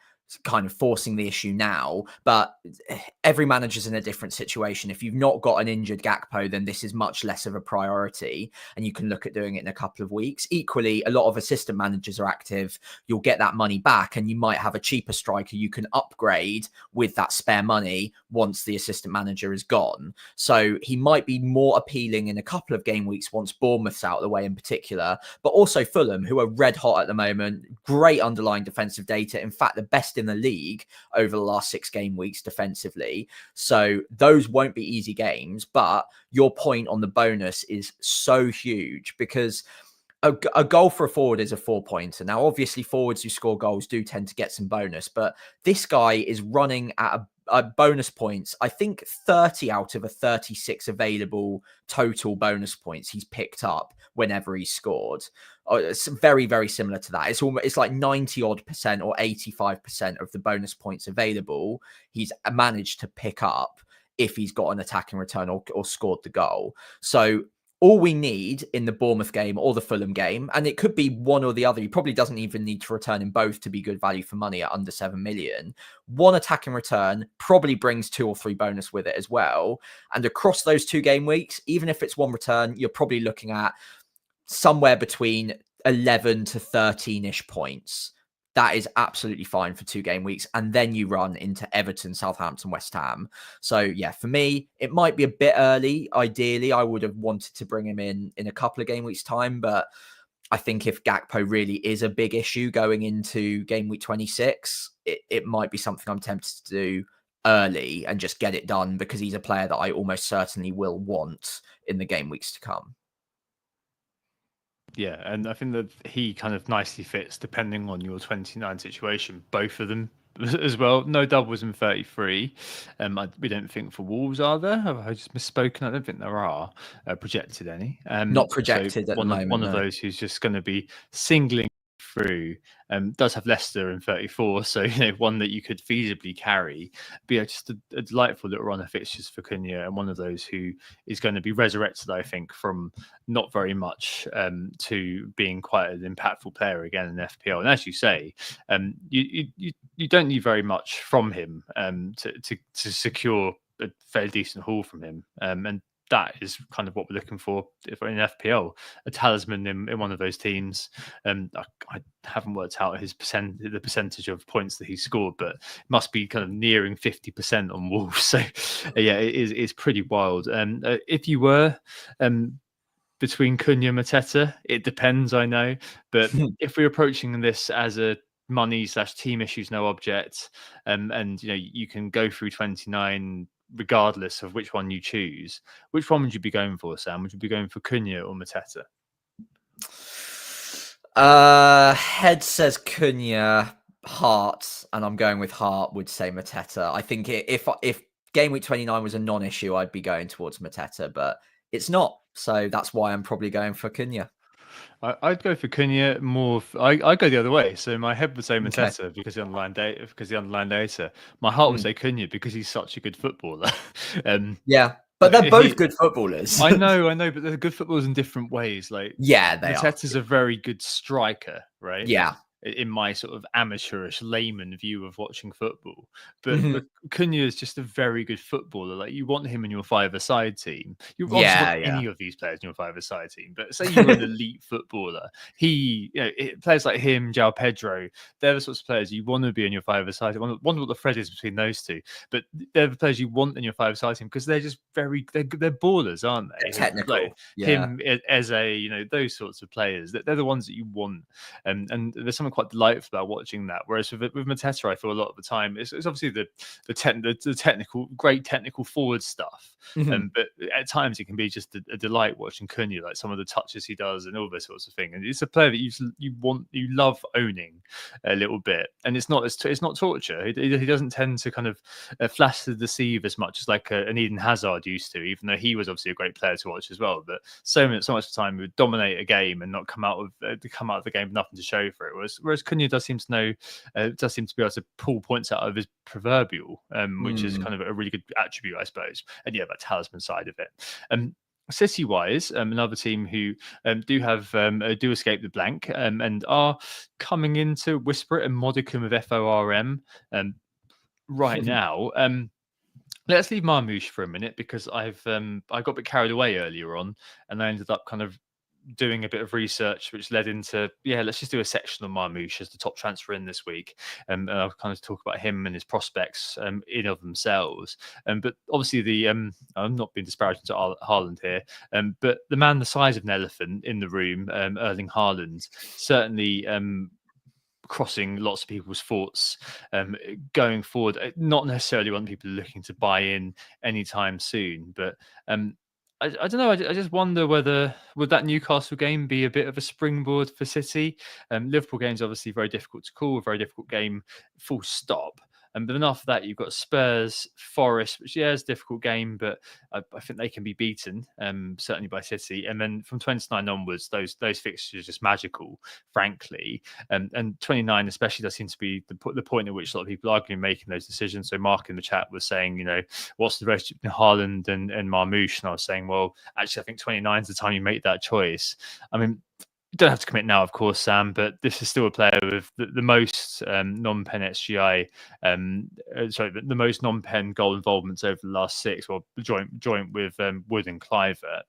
kind of forcing the issue now, but every manager's in a different situation. If you've not got an injured Gakpo, then this is much less of a priority, and you can look at doing it in a couple of weeks. Equally, a lot of assistant managers are active. You'll get that money back, and you might have a cheaper striker you can upgrade with that spare money once the assistant manager is gone. So he might be more appealing in a couple of game weeks once Bournemouth's out of the way in particular, but also Fulham, who are red hot at the moment. Great underlying defensive data. In fact, the best in the league over the last 6 game weeks defensively. So those won't be easy games, but your point on the bonus is so huge, because a goal for a forward is a 4-pointer. Now, obviously, forwards who score goals do tend to get some bonus, but this guy is running at a bonus points, I think 30 out of a 36 available total bonus points he's picked up whenever he's scored. It's very, very similar to that. It's like 90 odd percent or 85% of the bonus points available he's managed to pick up if he's got an attacking return or scored the goal. So all we need in the Bournemouth game or the Fulham game, and it could be one or the other, he probably doesn't even need to return in both to be good value for money at under 7 million. One attacking return probably brings 2 or 3 bonus with it as well. And across those 2 game weeks, even if it's 1 return, you're probably looking at somewhere between 11 to 13-ish points that is absolutely fine for 2 game weeks. And then you run into Everton, Southampton, West Ham. So yeah, for me, it might be a bit early. Ideally, I would have wanted to bring him in a couple of game weeks time, but I think if Gakpo really is a big issue going into game week 26, it might be something I'm tempted to do early and just get it done, because he's a player that I almost certainly will want in the game weeks to come. Yeah, and I think that he kind of nicely fits depending on your 29 situation, both of them as well. No doubles in 33. We don't think for Wolves, are there? Have I just misspoken? I don't think there are projected any. Not projected at the moment. One of those who's just going to be singling through does have Leicester in 34, so one that you could feasibly carry. But yeah, just a delightful little run of fixtures for Cunha, and one of those who is going to be resurrected, I think, from not very much to being quite an impactful player again in FPL. And as you say, you don't need very much from him to secure a fairly decent haul from him, and that is kind of what we're looking for in FPL, a talisman in one of those teams. I haven't worked out the percentage of points that he scored, but it must be kind of nearing 50% on Wolves. So yeah, it's pretty wild. If you were between Cunha and Mateta, it depends, I know, but if we're approaching this as a money/team issues no object, and you can go through 29 regardless of which one you choose, which one would you be going for, Sam? Would you be going for Cunha or Mateta? Head says Cunha, heart, and I'm going with heart, would say Mateta. I think if game week 29 was a non-issue, I'd be going towards Mateta, but it's not. So that's why I'm probably going for Cunha. I'd go for Cunha more. I go the other way. So my head would say Mateta because the underlying data. My heart would say Cunha because he's such a good footballer. Yeah, but they're both good footballers. I know, but they're good footballers in different ways. Like, yeah, they Mateta's a very good striker, right? Yeah. In my sort of amateurish layman view of watching football, but Cunha is just a very good footballer. Like, you want him in your five-a-side team. You obviously want any of these players in your five-a-side team, but say you're an elite footballer, players like him, João Pedro, they're the sorts of players you want to be in your five-a-side. I wonder what the thread is between those two, but they're the players you want in your five-a-side team because they're just they're ballers, aren't they? They're technical. Like him as a those sorts of players. They're the ones that you want, and there's something quite delightful about watching that. Whereas with Mateta, I feel a lot of the time it's obviously the technical, great technical forward stuff, but at times it can be just a delight watching Cunha, like some of the touches he does and all those sorts of things. And it's a player that you love owning a little bit, and it's not torture. He doesn't tend to kind of flash to deceive as much as like an Eden Hazard used to, even though he was obviously a great player to watch as well. But so much of the time he would dominate a game and not come out of the game with nothing to show for it. Whereas Cunha does seem to be able to pull points out of his proverbial, which is kind of a really good attribute, I suppose. And yeah, that talisman side of it. City-wise, another team who do escape the blank and are coming in to whisper it a modicum of FORM right now. Let's leave Marmoush for a minute because I got a bit carried away earlier on, and I ended up kind of doing a bit of research, which led into let's just do a section on Marmoush as the top transfer in this week, and I'll kind of talk about him and his prospects in of themselves. But obviously I'm not being disparaging to Haaland here, but the man the size of an elephant in the room, Erling Haaland, certainly crossing lots of people's thoughts going forward. Not necessarily one people looking to buy in anytime soon, but I don't know. I just wonder whether would that Newcastle game be a bit of a springboard for City. Liverpool game's obviously very difficult to call, a very difficult game, full stop. But then after that, you've got Spurs, Forest, which is a difficult game, but I think they can be beaten, certainly by City. And then from 29 onwards, those fixtures are just magical, frankly. And 29 especially does seem to be the point at which a lot of people are going to be making those decisions. So Mark in the chat was saying, what's the relationship between Haaland and Marmoush? And I was saying, well, actually, I think 29 is the time you make that choice. I mean, you don't have to commit now, of course, Sam, but this is still a player with the most non-pen XGI, the most non-pen goal involvements over the last 6, well, joint with Wood and Clivert,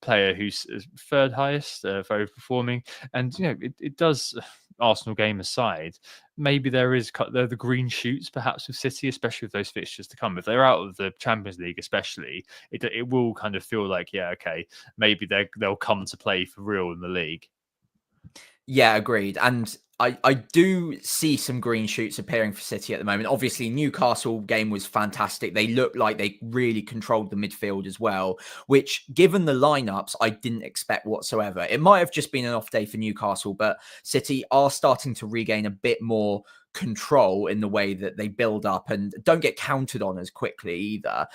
player who's third highest, very performing, and it does Arsenal game aside, maybe there are the green shoots perhaps with City, especially with those fixtures to come. If they're out of the Champions League, especially, it will kind of feel like, yeah, okay, maybe they'll come to play for real in the league. Yeah, agreed. And I do see some green shoots appearing for City at the moment. Obviously, Newcastle game was fantastic. They looked like they really controlled the midfield as well, which, given the lineups, I didn't expect whatsoever. It might have just been an off day for Newcastle, but City are starting to regain a bit more control in the way that they build up and don't get counted on as quickly either.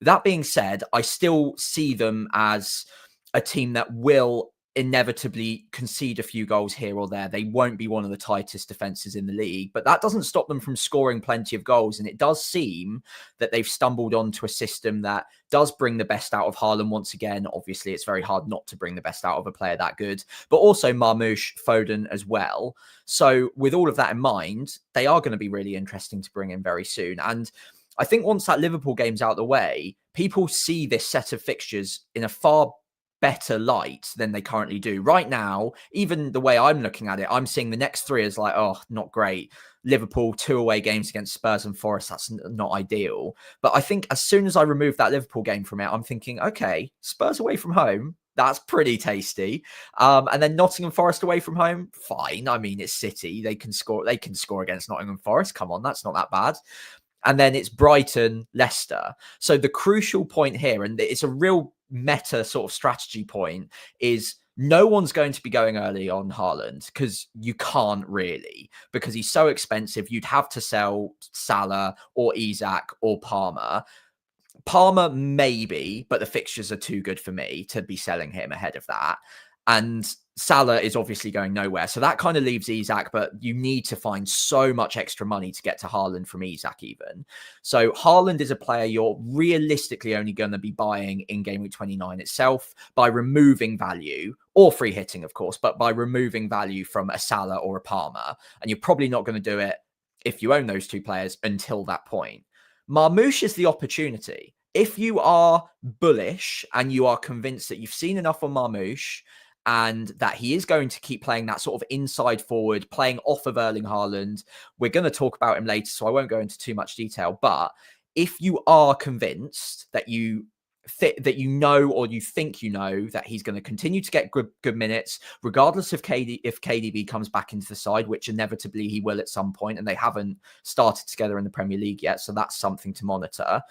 That being said, I still see them as a team that will inevitably concede a few goals here or there. They won't be one of the tightest defenses in the league, but that doesn't stop them from scoring plenty of goals. And it does seem that they've stumbled onto a system that does bring the best out of Haaland once again. Obviously, it's very hard not to bring the best out of a player that good, but also Marmoush, Foden as well. So with all of that in mind, they are going to be really interesting to bring in very soon. And I think once that Liverpool game's out of the way, people see this set of fixtures in a far better light than they currently do. Right now, even the way I'm looking at it, I'm seeing the next three as like, oh, not great. Liverpool, 2 away games against Spurs and Forest, that's not ideal. But I think as soon as I remove that Liverpool game from it, I'm thinking, okay, Spurs away from home, that's pretty tasty. And then Nottingham Forest away from home, fine. I mean, it's City. They can score against Nottingham Forest. Come on, that's not that bad. And then it's Brighton, Leicester. So the crucial point here, and it's a real meta sort of strategy point, is no one's going to be going early on Haaland because you can't really, because he's so expensive. You'd have to sell Salah or Isak or Palmer. Palmer maybe, but the fixtures are too good for me to be selling him ahead of that. And Salah is obviously going nowhere. So that kind of leaves Isak, but you need to find so much extra money to get to Haaland from Isak even. So Haaland is a player you're realistically only going to be buying in Game Week 29 itself by removing value, or free hitting, of course, but by removing value from a Salah or a Palmer. And you're probably not going to do it if you own those two players until that point. Marmoush is the opportunity. If you are bullish and you are convinced that you've seen enough on Marmoush and that he is going to keep playing that sort of inside forward, playing off of Erling Haaland. We're going to talk about him later, so I won't go into too much detail. But if you are convinced that you know, or you think you know, that he's going to continue to get good minutes, regardless of if KDB comes back into the side, which inevitably he will at some point, and they haven't started together in the Premier League yet, so that's something to monitor.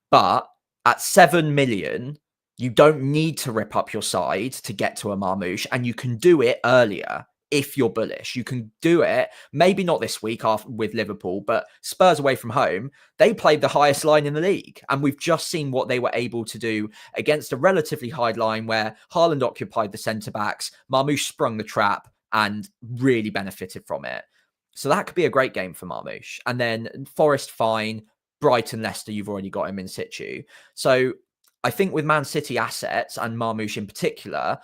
But at 7 million, you don't need to rip up your side to get to a Marmoush, and you can do it earlier if you're bullish. You can do it, maybe not this week after with Liverpool, but Spurs away from home, they played the highest line in the league. And we've just seen what they were able to do against a relatively high line where Haaland occupied the centre-backs, Marmoush sprung the trap and really benefited from it. So that could be a great game for Marmoush. And then Forest, fine. Brighton, Leicester, you've already got him in situ. So I think with Man City assets and Marmoush in particular,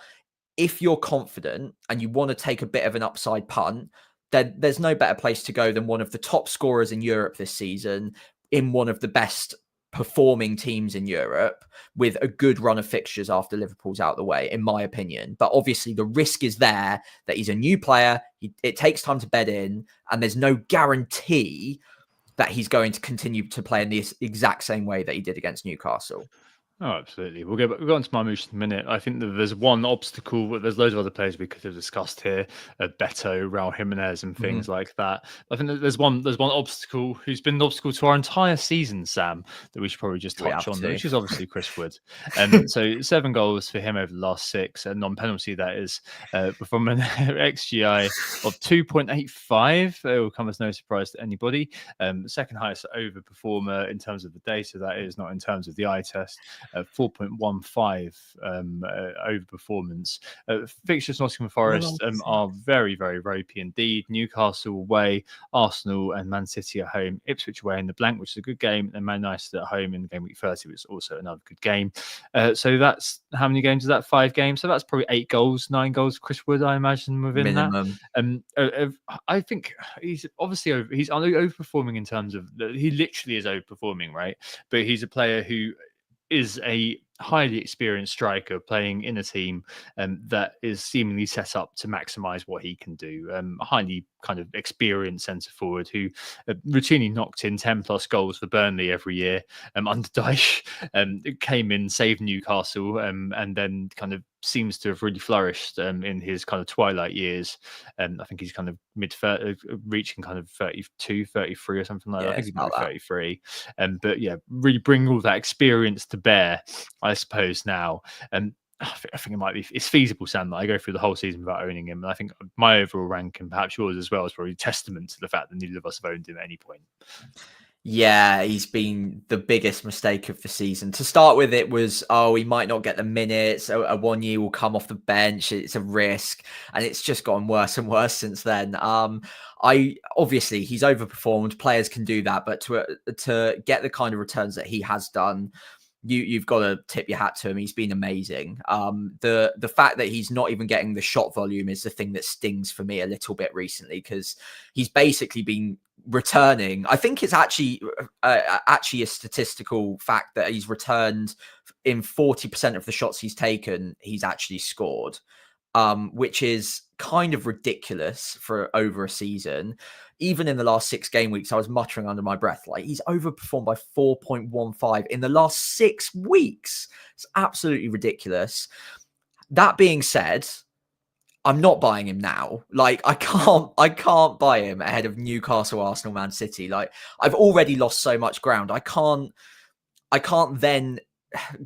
if you're confident and you want to take a bit of an upside punt, then there's no better place to go than one of the top scorers in Europe this season, in one of the best performing teams in Europe, with a good run of fixtures after Liverpool's out of the way, in my opinion. But obviously the risk is there that he's a new player. It takes time to bed in, and there's no guarantee that he's going to continue to play in the exact same way that he did against Newcastle. Oh, absolutely. We'll go on to Marmoush in a minute. I think that there's one obstacle, but there's loads of other players we could have discussed here: Beto, Raul Jimenez, and things like that. I think that there's one obstacle who's been an obstacle to our entire season, Sam, that we should probably just touch on, which is obviously Chris Wood. So 7 goals for him over the last 6, and non-penalty, that is, from an XGI of 2.85. It will come as no surprise to anybody. Second highest overperformer in terms of the data, that is, not in terms of the eye test. 4.15 overperformance. Fixtures Nottingham Forest are very, very ropey indeed. Newcastle away, Arsenal and Man City at home, Ipswich away in the blank, which is a good game, and Man United at home in Game Week 30, which is also another good game. So that's, how many games is that? 5 games. So that's probably 8 goals, 9 goals. Chris Wood, I imagine, within minimum. That. I think he's obviously he's overperforming in terms of he literally is overperforming, right? But he's a player who is a highly experienced striker playing in a team that is seemingly set up to maximise what he can do. A highly kind of experienced centre forward who routinely knocked in 10 plus goals for Burnley every year under Dyche. It came in, saved Newcastle, and then kind of seems to have really flourished in his kind of twilight years. I think he's kind of reaching kind of 32, 33 or something like that. Yeah, I think it's he's maybe about that. 33. But yeah, really bring all that experience to bear, I suppose, now. I think it might be, it's feasible, Sam, that I go through the whole season without owning him. And I think my overall rank, and perhaps yours as well, is probably testament to the fact that neither of us have owned him at any point. Yeah, he's been the biggest mistake of the season. To start with, it was, he might not get the minutes. A 1 year will come off the bench. It's a risk. And it's just gotten worse and worse since then. Obviously he's overperformed. Players can do that, but to get the kind of returns that he has done, you've got to tip your hat to him. He's been amazing. The fact that he's not even getting the shot volume is the thing that stings for me a little bit recently, because he's basically been returning. I think it's actually a statistical fact that he's returned in 40% of the shots he's taken, he's actually scored, which is kind of ridiculous for over a season. Even in the last 6 game weeks, I was muttering under my breath, like, he's overperformed by 4.15 in the last 6 weeks. It's absolutely ridiculous. That being said, I'm not buying him now. Like, I can't buy him ahead of Newcastle, Arsenal, Man City. Like, I've already lost so much ground. I can't then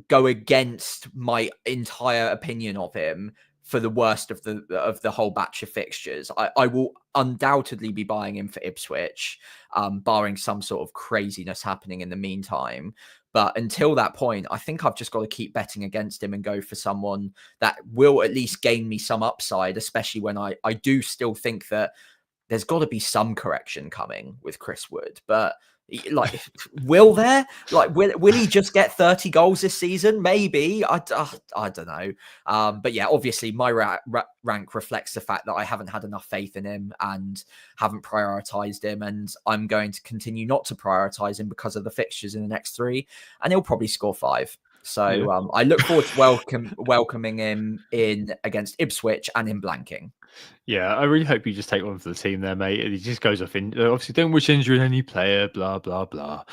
go against my entire opinion of him for the worst of the whole batch of fixtures. I will undoubtedly be buying him for Ipswich, barring some sort of craziness happening in the meantime. But until that point, I think I've just got to keep betting against him and go for someone that will at least gain me some upside, especially when I do still think that there's got to be some correction coming with Chris Wood. But like, will there? Like, will he just get 30 goals this season? Maybe. I don't know. But yeah, obviously my rank reflects the fact that I haven't had enough faith in him and haven't prioritized him, and I'm going to continue not to prioritize him because of the fixtures in the next 3, and he'll probably score 5. So yeah. I look forward to welcoming him in against Ipswich and in blanking. Yeah, I really hope you just take one for the team there, mate. He just goes off in. Obviously, don't wish injury on any player. Blah blah blah.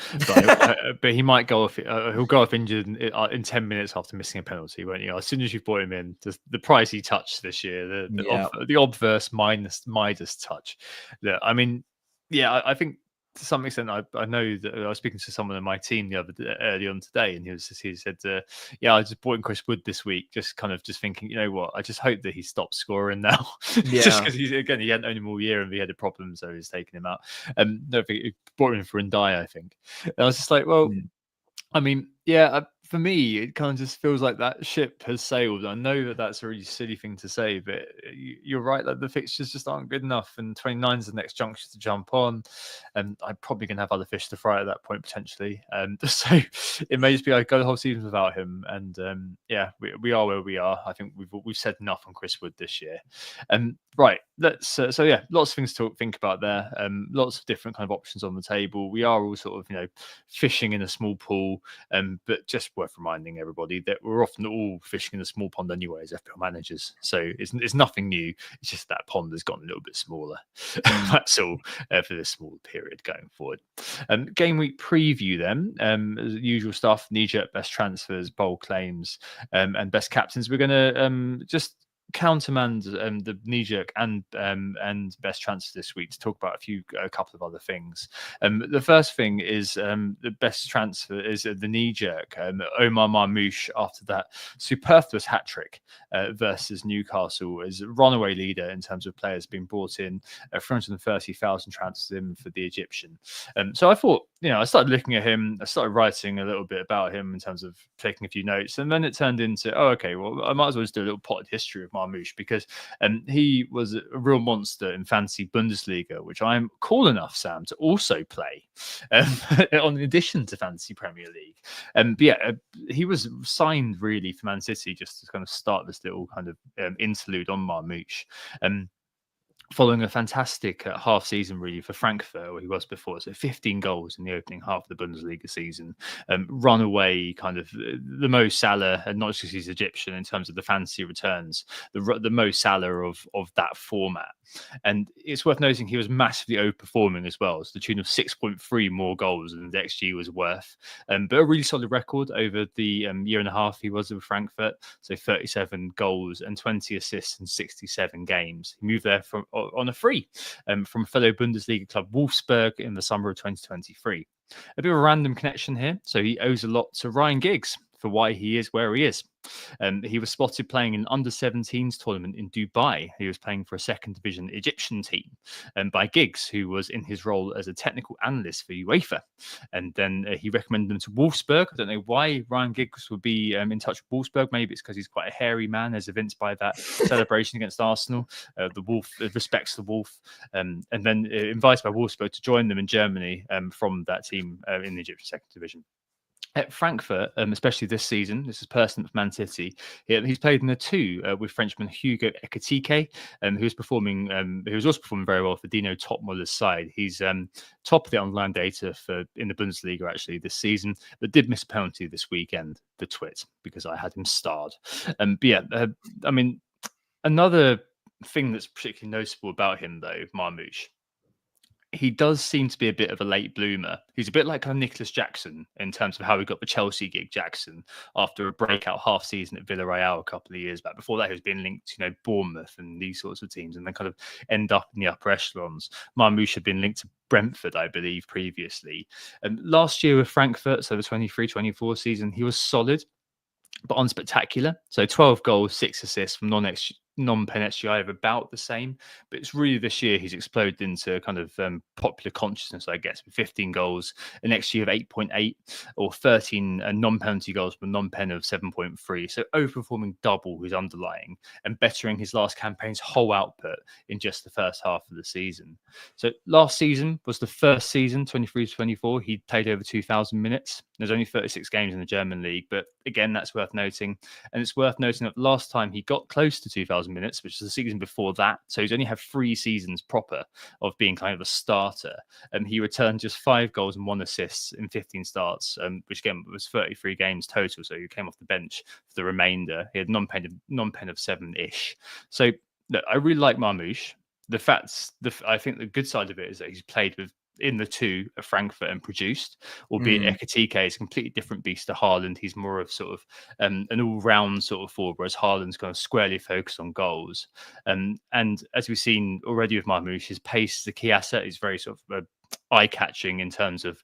But he might go off. He'll go off injured in 10 minutes after missing a penalty, won't he? As soon as you've brought him in, the price he touched this year, the obverse Midas touch. I mean, yeah, I think to some extent, I know that I was speaking to someone in my team early on today, and he said, "Yeah, I just bought in Chris Wood this week, just thinking, you know what? I just hope that he stops scoring now, just because he hadn't owned him all year and he had a problem, so he's taking him out. No, he bought him for Ndai, I think. And I was just like, well, I mean, yeah, for me, it kind of just feels like that ship has sailed. I know that that's a really silly thing to say, but you're right that the fixtures just aren't good enough, and 29 is the next juncture to jump on, and I'm probably going to have other fish to fry at that point potentially. So it may just be I go the whole season without him, and yeah, we are where we are. I think we've said enough on Chris Wood this year. Right, let's so yeah, lots of things to think about there. Lots of different kind of options on the table. We are all sort of fishing in a small pool, but just worth reminding everybody that we're often all fishing in a small pond anyway as FPL managers. So it's nothing new. It's just that pond has gotten a little bit smaller. That's all for this small period going forward. Game week preview then. As usual stuff, knee-jerk best transfers, bold claims, and best captains. We're going to just countermand the knee-jerk and best transfer this week to talk about a couple of other things. The first thing is the best transfer is the knee-jerk. Omar Marmoush, after that superfluous hat-trick versus Newcastle, is runaway leader in terms of players being brought in. 330,000 transfers in for the Egyptian. So I thought, I started looking at him. I started writing a little bit about him in terms of taking a few notes, and then it turned into, okay, well, I might as well just do a little potted history of Marmoush, because he was a real monster in fantasy Bundesliga, which I'm cool enough, Sam, to also play in addition to fantasy Premier League. But yeah, he was signed really for Man City just to kind of start this little kind of interlude on Marmoush. following a fantastic half season really for Frankfurt, where he was before. So 15 goals in the opening half of the Bundesliga season. Runaway kind of the Mo Salah, and not just he's Egyptian in terms of the fantasy returns, the Mo Salah of that format. And it's worth noting he was massively overperforming as well. So the tune of 6.3 more goals than the XG was worth. But a really solid record over the year and a half he was with Frankfurt. So 37 goals and 20 assists in 67 games. He moved there on a free from fellow Bundesliga club Wolfsburg in the summer of 2023. A bit of a random connection here. So he owes a lot to Ryan Giggs for why he is where he is. He was spotted playing an under-17s tournament in Dubai. He was playing for a second division Egyptian team by Giggs, who was in his role as a technical analyst for UEFA. And then he recommended them to Wolfsburg. I don't know why Ryan Giggs would be in touch with Wolfsburg. Maybe it's because he's quite a hairy man, as evinced by that celebration against Arsenal. The Wolf respects the Wolf. And then invited by Wolfsburg to join them in Germany from that team in the Egyptian second division. At Frankfurt, especially this season, this is personal for Man City. He's played in the two with Frenchman Hugo Ekitike, who was also performing very well for Dino Topmuller's side. He's top of the online data in the Bundesliga actually this season, but did miss a penalty this weekend. The twit, because I had him starred. I mean, another thing that's particularly noticeable about him though, Marmoush. He does seem to be a bit of a late bloomer. He's a bit like kind of Nicholas Jackson in terms of how he got the Chelsea gig, Jackson, after a breakout half season at Villarreal a couple of years back. Before that, he was being linked to, Bournemouth and these sorts of teams, and then kind of end up in the upper echelons. Marmoush had been linked to Brentford, I believe, previously. Last year with Frankfurt, so the 23-24 season, he was solid, but unspectacular. So 12 goals, 6 assists from non-pen XGI of about the same, but it's really this year he's exploded into kind of popular consciousness, I guess, with 15 goals, an XG of 8.8, or 13 non-penalty goals from non-pen of 7.3. So overperforming double his underlying and bettering his last campaign's whole output in just the first half of the season. So last season was the first season, 23-24. He played over 2,000 minutes. There's only 36 games in the German league, but again, that's worth noting. And it's worth noting that last time he got close to 2,000 minutes, which was the season before that. So he's only had 3 seasons proper of being kind of a starter. And he returned just 5 goals and 1 assist in 15 starts, which again was 33 games total. So he came off the bench for the remainder. He had non-pen of 7-ish. So look, I really like Marmoush. I think the good side of it is that he's played with in the two of Frankfurt and produced, albeit Ekitike is a completely different beast to Haaland. He's more of sort of an all-round sort of forward, whereas Haaland's kind of squarely focused on goals. And as we've seen already with Marmoush, his pace is a key asset. He's very sort of eye-catching in terms of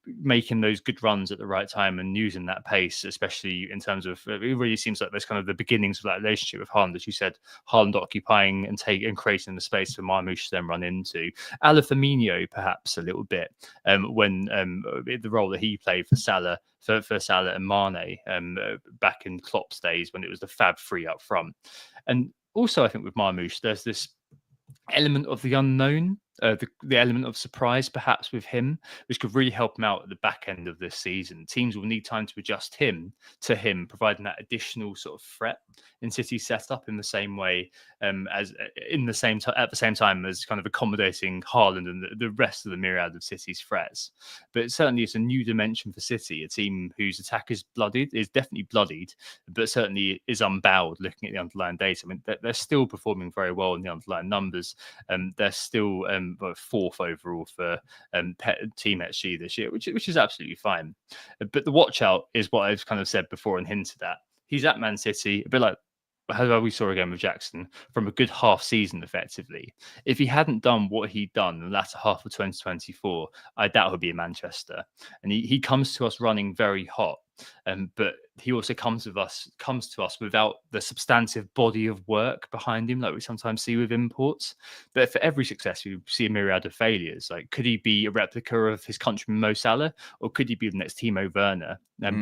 making those good runs at the right time and using that pace, especially in terms of it really seems like there's kind of the beginnings of that relationship with Haaland, as you said, Haaland occupying and creating the space for Marmoush to then run into. Ala Firmino perhaps a little bit when the role that he played for Salah and Mane back in Klopp's days when it was the Fab Three up front. And also I think with Marmoush there's this element of the unknown, the element of surprise perhaps with him, which could really help him out at the back end of this season. Teams will need time to adjust to him, providing that additional sort of threat in City's setup in the same way at the same time as kind of accommodating Haaland and the rest of the myriad of City's threats. But certainly it's a new dimension for City, a team whose attack is definitely bloodied, but certainly is unbowed looking at the underlying data. I mean, they're still performing very well in the underlying numbers. They're still 4th overall for team XG this year, which is absolutely fine. But the watch out is what I've kind of said before and hinted at. He's at Man City, a bit like how we saw again with Jackson, from a good half season effectively. If he hadn't done what he'd done in the latter half of 2024, I doubt he'll be in Manchester. And he comes to us running very hot. But he also comes to us without the substantive body of work behind him, like we sometimes see with imports. But for every success, we see a myriad of failures. Like, could he be a replica of his countryman Mo Salah, or could he be the next Timo Werner?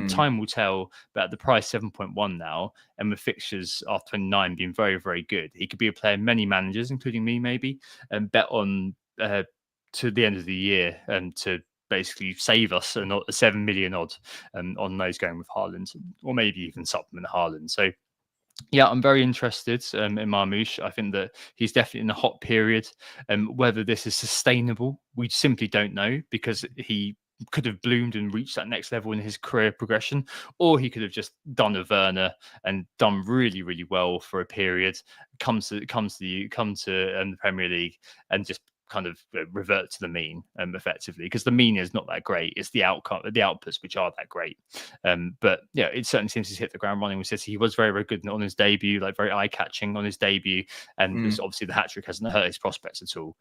Time will tell. But at the price 7.1 now, and with fixtures after 29 being very, very good, he could be a player many managers, including me, maybe, and bet on to the end of the year to basically save us a 7 million odd on those going with Haaland, or maybe even supplement Haaland. So Yeah, I'm very interested in Marmoush. I think that he's definitely in a hot period. Whether this is sustainable, we simply don't know, because he could have bloomed and reached that next level in his career progression, or he could have just done a Werner and done really, really well for a period, come to the Premier League and just kind of revert to the mean, effectively, because the mean is not that great. It's the outcome, the outputs, which are that great. But yeah, it certainly seems to hit the ground running with City. He was very, very good on his debut, like very eye-catching on his debut, and obviously the hat-trick hasn't hurt his prospects at all.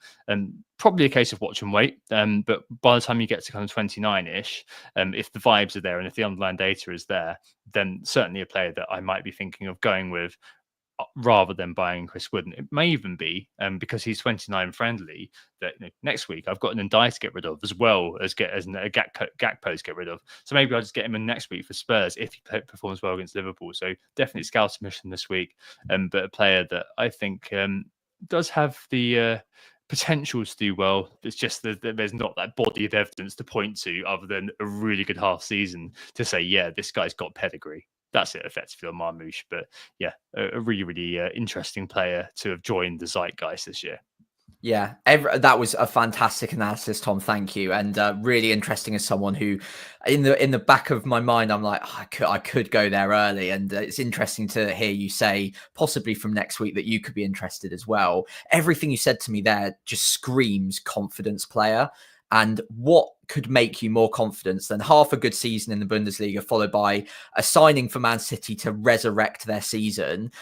Probably a case of watch and wait. But by the time you get to kind of 29-ish, if the vibes are there and if the underlying data is there, then certainly a player that I might be thinking of going with, rather than buying Chris Wood. And it may even be because he's 29 friendly that next week I've got an Ndai to get rid of, as well as a Gakpo to get rid of. So maybe I'll just get him in next week for Spurs if he performs well against Liverpool. So definitely scout submission this week, but a player that I think does have the potential to do well. It's just that there's not that body of evidence to point to other than a really good half season to say, yeah, this guy's got pedigree. That's it, effectively, on Marmoush. But yeah, a really, really interesting player to have joined the zeitgeist this year. Yeah, that was a fantastic analysis, Tom. Thank you, and really interesting as someone who, in the back of my mind, I'm like, oh, I could go there early, and it's interesting to hear you say possibly from next week that you could be interested as well. Everything you said to me there just screams confidence player. And what could make you more confident than half a good season in the Bundesliga, followed by a signing for Man City to resurrect their season,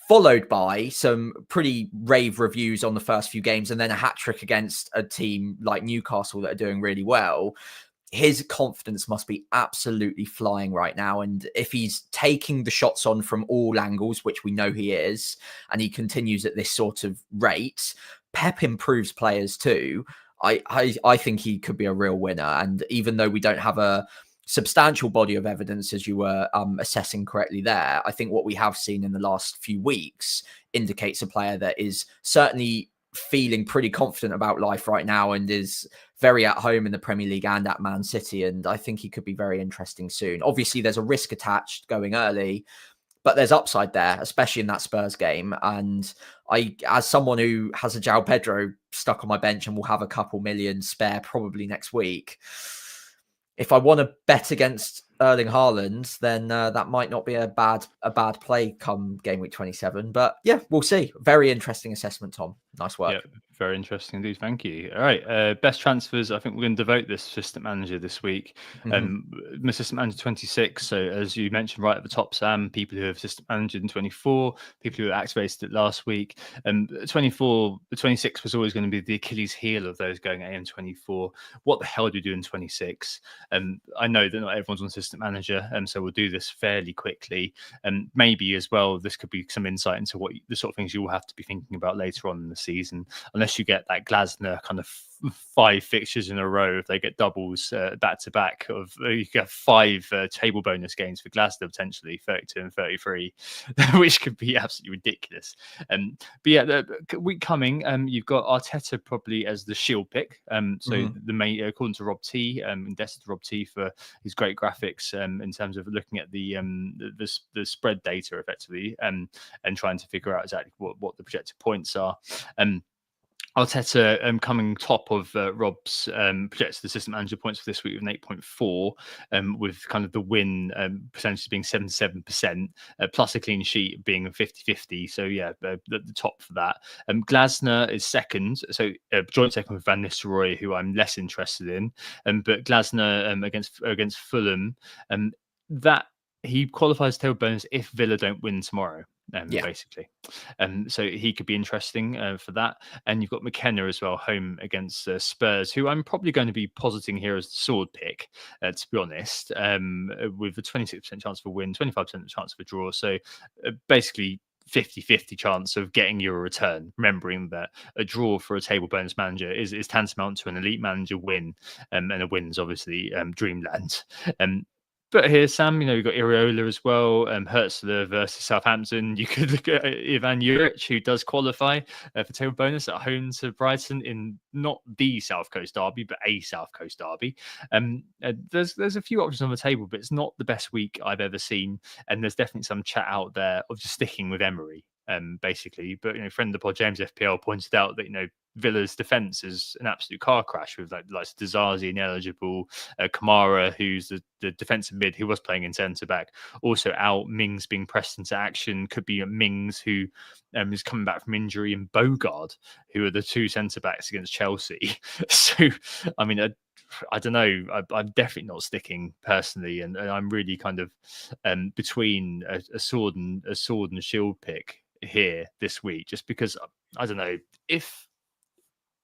followed by some pretty rave reviews on the first few games, and then a hat-trick against a team like Newcastle that are doing really well. His confidence must be absolutely flying right now. And if he's taking the shots on from all angles, which we know he is, and he continues at this sort of rate, Pep improves players too. I think he could be a real winner. And even though we don't have a substantial body of evidence, as you were assessing correctly there, I think what we have seen in the last few weeks indicates a player that is certainly feeling pretty confident about life right now and is very at home in the Premier League and at Man City. And I think he could be very interesting soon. Obviously, there's a risk attached going early, but there's upside there, especially in that Spurs game. And I, as someone who has a João Pedro stuck on my bench and will have a couple million spare probably next week, if I want to bet against Erling Haaland, then that might not be a bad play come game week 27. But yeah, we'll see. Very interesting assessment, Tom. Nice work. Yeah, very interesting indeed. Thank you. All right, best transfers. I think we're going to devote this assistant manager this week. Assistant manager 26. So as you mentioned right at the top, Sam, people who have assistant manager in 24, people who activated it last week. 24, the 26 was always going to be the Achilles heel of those going AM 24. What the hell do you do in 26? I know that not everyone's on assistant manager, so we'll do this fairly quickly. And maybe as well, this could be some insight into what the sort of things you will have to be thinking about later on in the season, unless you get that Glasner kind of 5 fixtures in a row. If they get doubles back to back, of you get 5 table bonus games for Glasner, potentially 32 and 33, which could be absolutely ridiculous. But yeah, the week coming, you've got Arteta probably as the shield pick. The main, according to Rob T, indebted to Rob T for his great graphics in terms of looking at the spread data effectively, and trying to figure out exactly what the projected points are. Arteta coming top of Rob's projected assistant manager points for this week with an 8.4, with kind of the win percentage being 77%, plus a clean sheet being 50-50. So yeah, the top for that. Glasner is second, so joint second with Van Nistelrooy, who I'm less interested in. But Glasner against Fulham, that he qualifies table bonus if Villa don't win tomorrow. Basically. So he could be interesting for that. And you've got McKenna as well, home against Spurs, who I'm probably going to be positing here as the sword pick, to be honest, with a 26% chance of a win, 25% chance of a draw. So basically 50-50 chance of getting you a return, remembering that a draw for a table bonus manager is tantamount to an elite manager win, and a win is obviously dreamland. But here, Sam, you've got Iriola as well, Hertzler versus Southampton. You could look at Ivan Juric, who does qualify for table bonus at home to Brighton in not the South Coast derby, but a South Coast derby. There's a few options on the table, but it's not the best week I've ever seen. And there's definitely some chat out there of just sticking with Emery, basically. But, friend of the pod, James FPL, pointed out that, Villa's defence is an absolute car crash with like Dizazi ineligible, Kamara, who's the defensive mid who was playing in centre back, also out. Mings being pressed into action, could be Mings who is coming back from injury, and Bogard, who are the two centre backs against Chelsea. So, I mean, I don't know. I'm definitely not sticking personally, and I'm really kind of between a sword and shield pick here this week, just because I don't know if.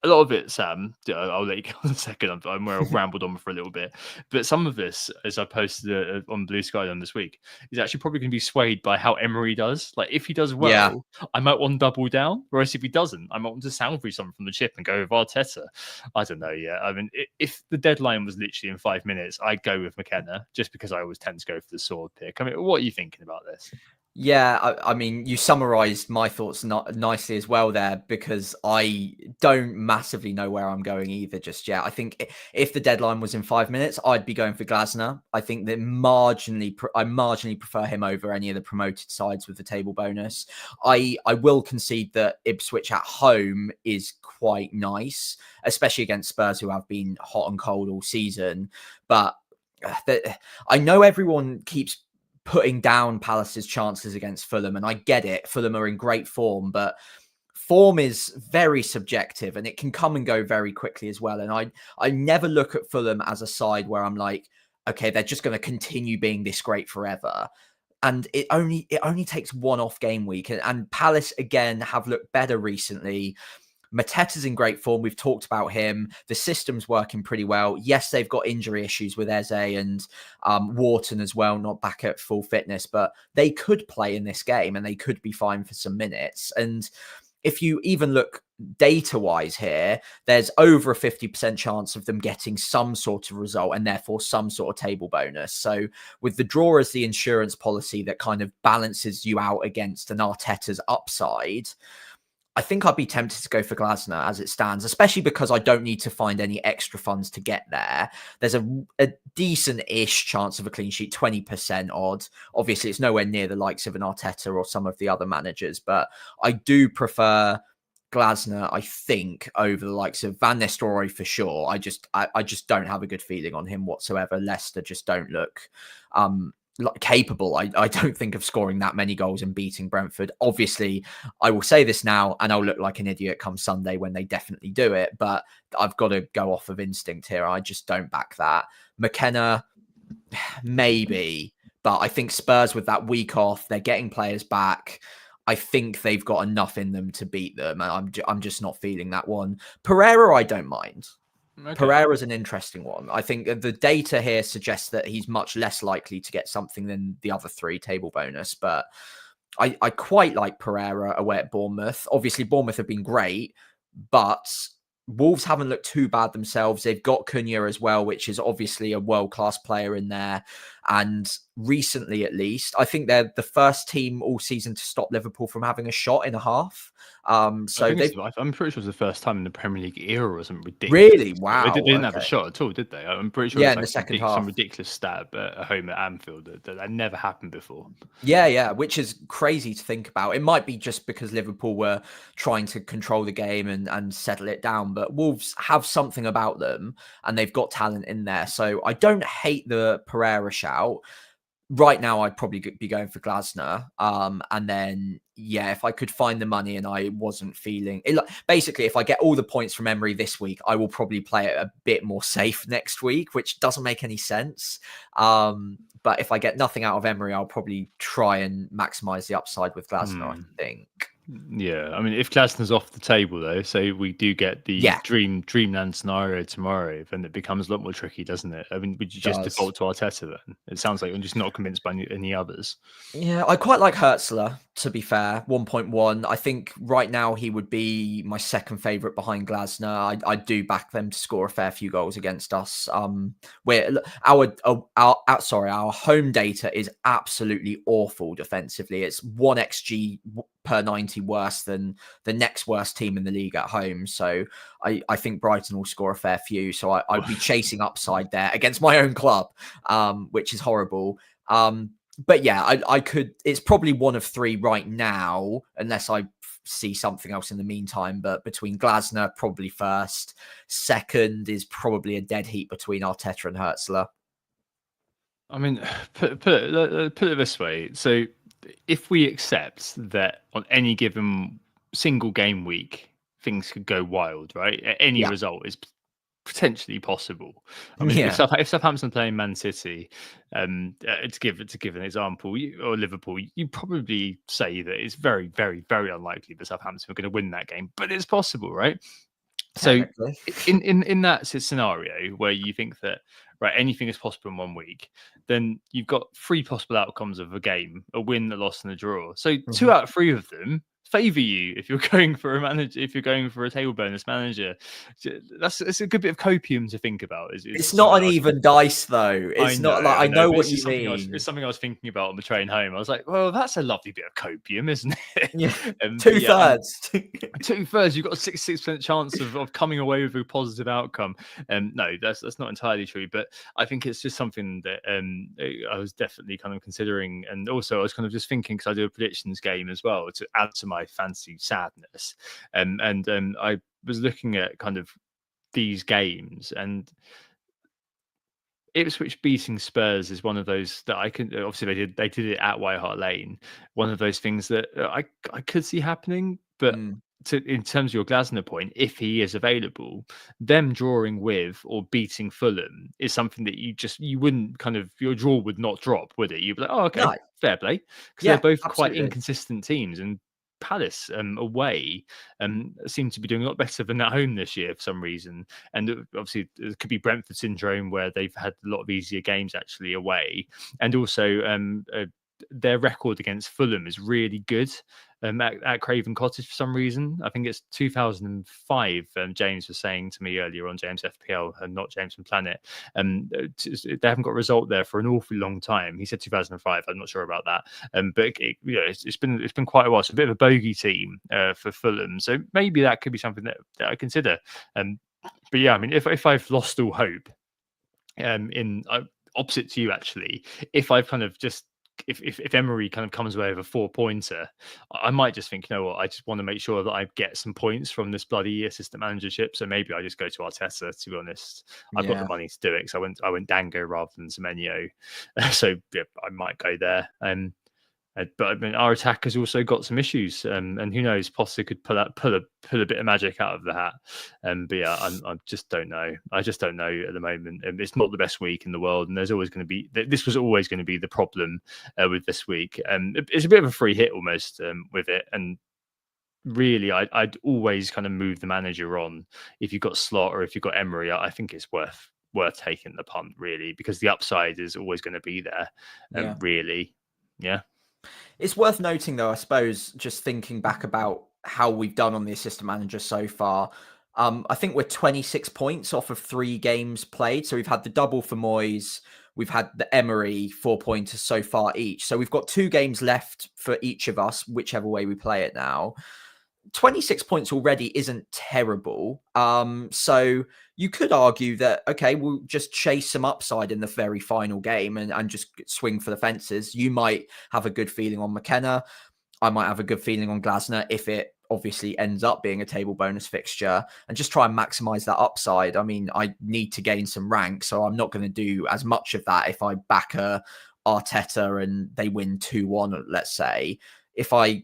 A lot of it, Sam, I'll let you go in a second. I'm rambled on for a little bit. But some of this, as I posted on Blue Sky on this week, is actually probably going to be swayed by how Emery does. Like, if he does well, I might want to double down. Whereas if he doesn't, I might want to salvage something from the chip and go with Arteta. I don't know yet. I mean, if the deadline was literally in 5 minutes, I'd go with McKenna, just because I always tend to go for the sword pick. I mean, what are you thinking about this? Yeah, I mean, you summarised my thoughts nicely as well there, because I don't massively know where I'm going either just yet. I think if the deadline was in 5 minutes, I'd be going for Glasner. I think that I marginally prefer him over any of the promoted sides with the table bonus. I will concede that Ipswich at home is quite nice, especially against Spurs, who have been hot and cold all season. But I know everyone keeps putting down Palace's chances against Fulham, and I get it. Fulham are in great form, but form is very subjective and it can come and go very quickly as well. And I never look at Fulham as a side where I'm like, okay, they're just going to continue being this great forever. And it only takes one off game week, and Palace again have looked better recently. Mateta's in great form. We've talked about him. The system's working pretty well. Yes, they've got injury issues with Eze and Wharton as well, not back at full fitness, but they could play in this game and they could be fine for some minutes. And if you even look data-wise here, there's over a 50% chance of them getting some sort of result and therefore some sort of table bonus. So with the draw as the insurance policy that kind of balances you out against an Arteta's upside, I think I'd be tempted to go for Glasner as it stands, especially because I don't need to find any extra funds to get there. There's a decent-ish chance of a clean sheet, 20% odd. Obviously, it's nowhere near the likes of an Arteta or some of the other managers, but I do prefer Glasner, I think, over the likes of Van Nistelrooy for sure. I just don't have a good feeling on him whatsoever. Leicester just don't look capable. I don't think of scoring that many goals and beating Brentford. Obviously, I will say this now and I'll look like an idiot come Sunday when they definitely do it, but I've got to go off of instinct here. I just don't back that. McKenna, maybe, but I think Spurs with that week off, they're getting players back. I think they've got enough in them to beat them. I'm just not feeling that one. Pereira, I don't mind. Okay. Pereira's an interesting one. I think the data here suggests that he's much less likely to get something than the other three table bonus, but I quite like Pereira away at Bournemouth. Obviously, Bournemouth have been great, but Wolves haven't looked too bad themselves. They've got Cunha as well, which is obviously a world-class player in there. And recently, at least, I think they're the first team all season to stop Liverpool from having a shot in a half. I'm pretty sure it was the first time in the Premier League era or something ridiculous. Really? Wow. They didn't have a shot at all, did they? I'm pretty sure in the second half. Some ridiculous stat at home at Anfield that never happened before. Yeah, which is crazy to think about. It might be just because Liverpool were trying to control the game and settle it down, but Wolves have something about them and they've got talent in there. So I don't hate the Pereira shout. Right now, I'd probably be going for Glasner. And then, if I could find the money and I wasn't feeling it, basically, if I get all the points from Emery this week, I will probably play it a bit more safe next week, which doesn't make any sense. But if I get nothing out of Emery, I'll probably try and maximize the upside with Glasner, I think. Yeah, I mean, if Glasner's off the table though, so we do get the Yeah, dreamland scenario tomorrow, then it becomes a lot more tricky, doesn't it? I mean, would you just does. default to Arteta then? It sounds like you're just not convinced by any others. Yeah, I quite like Hertzler, to be fair. 1.1. I think right now he would be my second favourite behind Glasner. I do back them to score a fair few goals against us. Our home data is absolutely awful defensively. It's 1 xG per 90 worse than the next worst team in the league at home. So I think Brighton will score a fair few. So I'd be chasing upside there against my own club, which is horrible. But yeah, I could. It's probably one of three right now, unless I see something else in the meantime. But between Glasner, probably first. Second is probably a dead heat between Arteta and Hertzler. I mean, put it this way. So, if we accept that on any given single game week, things could go wild, right? Any Yeah, result is potentially possible. I mean, if yeah, Southampton playing Man City, to give an example, or Liverpool, you probably say that it's very, very, very unlikely that Southampton are going to win that game, but it's possible, right? So technically. in that scenario where you think that right anything is possible in 1 week, then you've got three possible outcomes of a game: a win, a loss, and a draw. So two Mhm. out of three of them favour you if you're going for a manager. If you're going for a table bonus manager, it's a good bit of copium to think about. Is It's not something an even dice, though. It's not like I I know, know but what it's you just mean. something I was thinking about on the train home. I was like, well, that's a lovely bit of copium, isn't it? Yeah, But two yeah, I'm thirds. 2/3, you've got a 66% chance of coming away with a positive outcome. No, that's not entirely true, but I think it's just something that I was definitely kind of considering, and also I was kind of just thinking because I do a predictions game as well to add to my fancy sadness, and I was looking at kind of these games and. Ipswich beating Spurs is one of those that I can obviously they did it at White Hart Lane. One of those things that I could see happening, but Mm, in terms of your Glasner point, if he is available, them drawing with or beating Fulham is something that you wouldn't kind of your draw would not drop, would it? You'd be like, oh, okay, no, fair play, because they're yeah, both quite absolutely. inconsistent teams, and Palace away seem to be doing a lot better than at home this year for some reason. And obviously, it could be Brentford syndrome where they've had a lot of easier games actually away, and also their record against Fulham is really good at Craven Cottage for some reason. I think it's 2005. James was saying to me earlier on, James FPL and not James from Planet. They haven't got a result there for an awfully long time. He said 2005. I'm not sure about that. But it's been quite a while. It's a bit of a bogey team for Fulham. So maybe that could be something that I consider. But yeah, I mean, if I've lost all hope, in opposite to you actually, if I've kind of just if Emery kind of comes away with a 4-pointer, I might just think, you know what, I just want to make sure that I get some points from this bloody assistant managership. So maybe I just go to Arteta. To be honest, I've got the Yeah. money to do it. So I went Dango rather than Semenyo. So yeah, I might go there. But I mean, our attack has also got some issues, and who knows, Potter could pull a bit of magic out of the hat. But yeah, I just don't know. I just don't know at the moment. It's not the best week in the world, and there's always going to be. This was always going to be the problem with this week. It's a bit of a free hit almost with it, and really, I'd always kind of move the manager on if you've got Slot or if you've got Emery. I think it's worth taking the punt really because the upside is always going to be there. Yeah. Really, yeah. It's worth noting, though, I suppose, just thinking back about how we've done on the assistant manager so far. I think we're 26 points off of 3 games played. So we've had the double for Moyes. We've had the Emery 4-pointers so far each. So we've got 2 games left for each of us, whichever way we play it now. 26 points already isn't terrible. So you could argue that, okay, we'll just chase some upside in the very final game and just swing for the fences. You might have a good feeling on McKenna. I might have a good feeling on Glasner if it obviously ends up being a table bonus fixture and just try and maximize that upside. I mean, I need to gain some rank, so I'm not going to do as much of that if I back a Arteta and they win 2-1, let's say. If I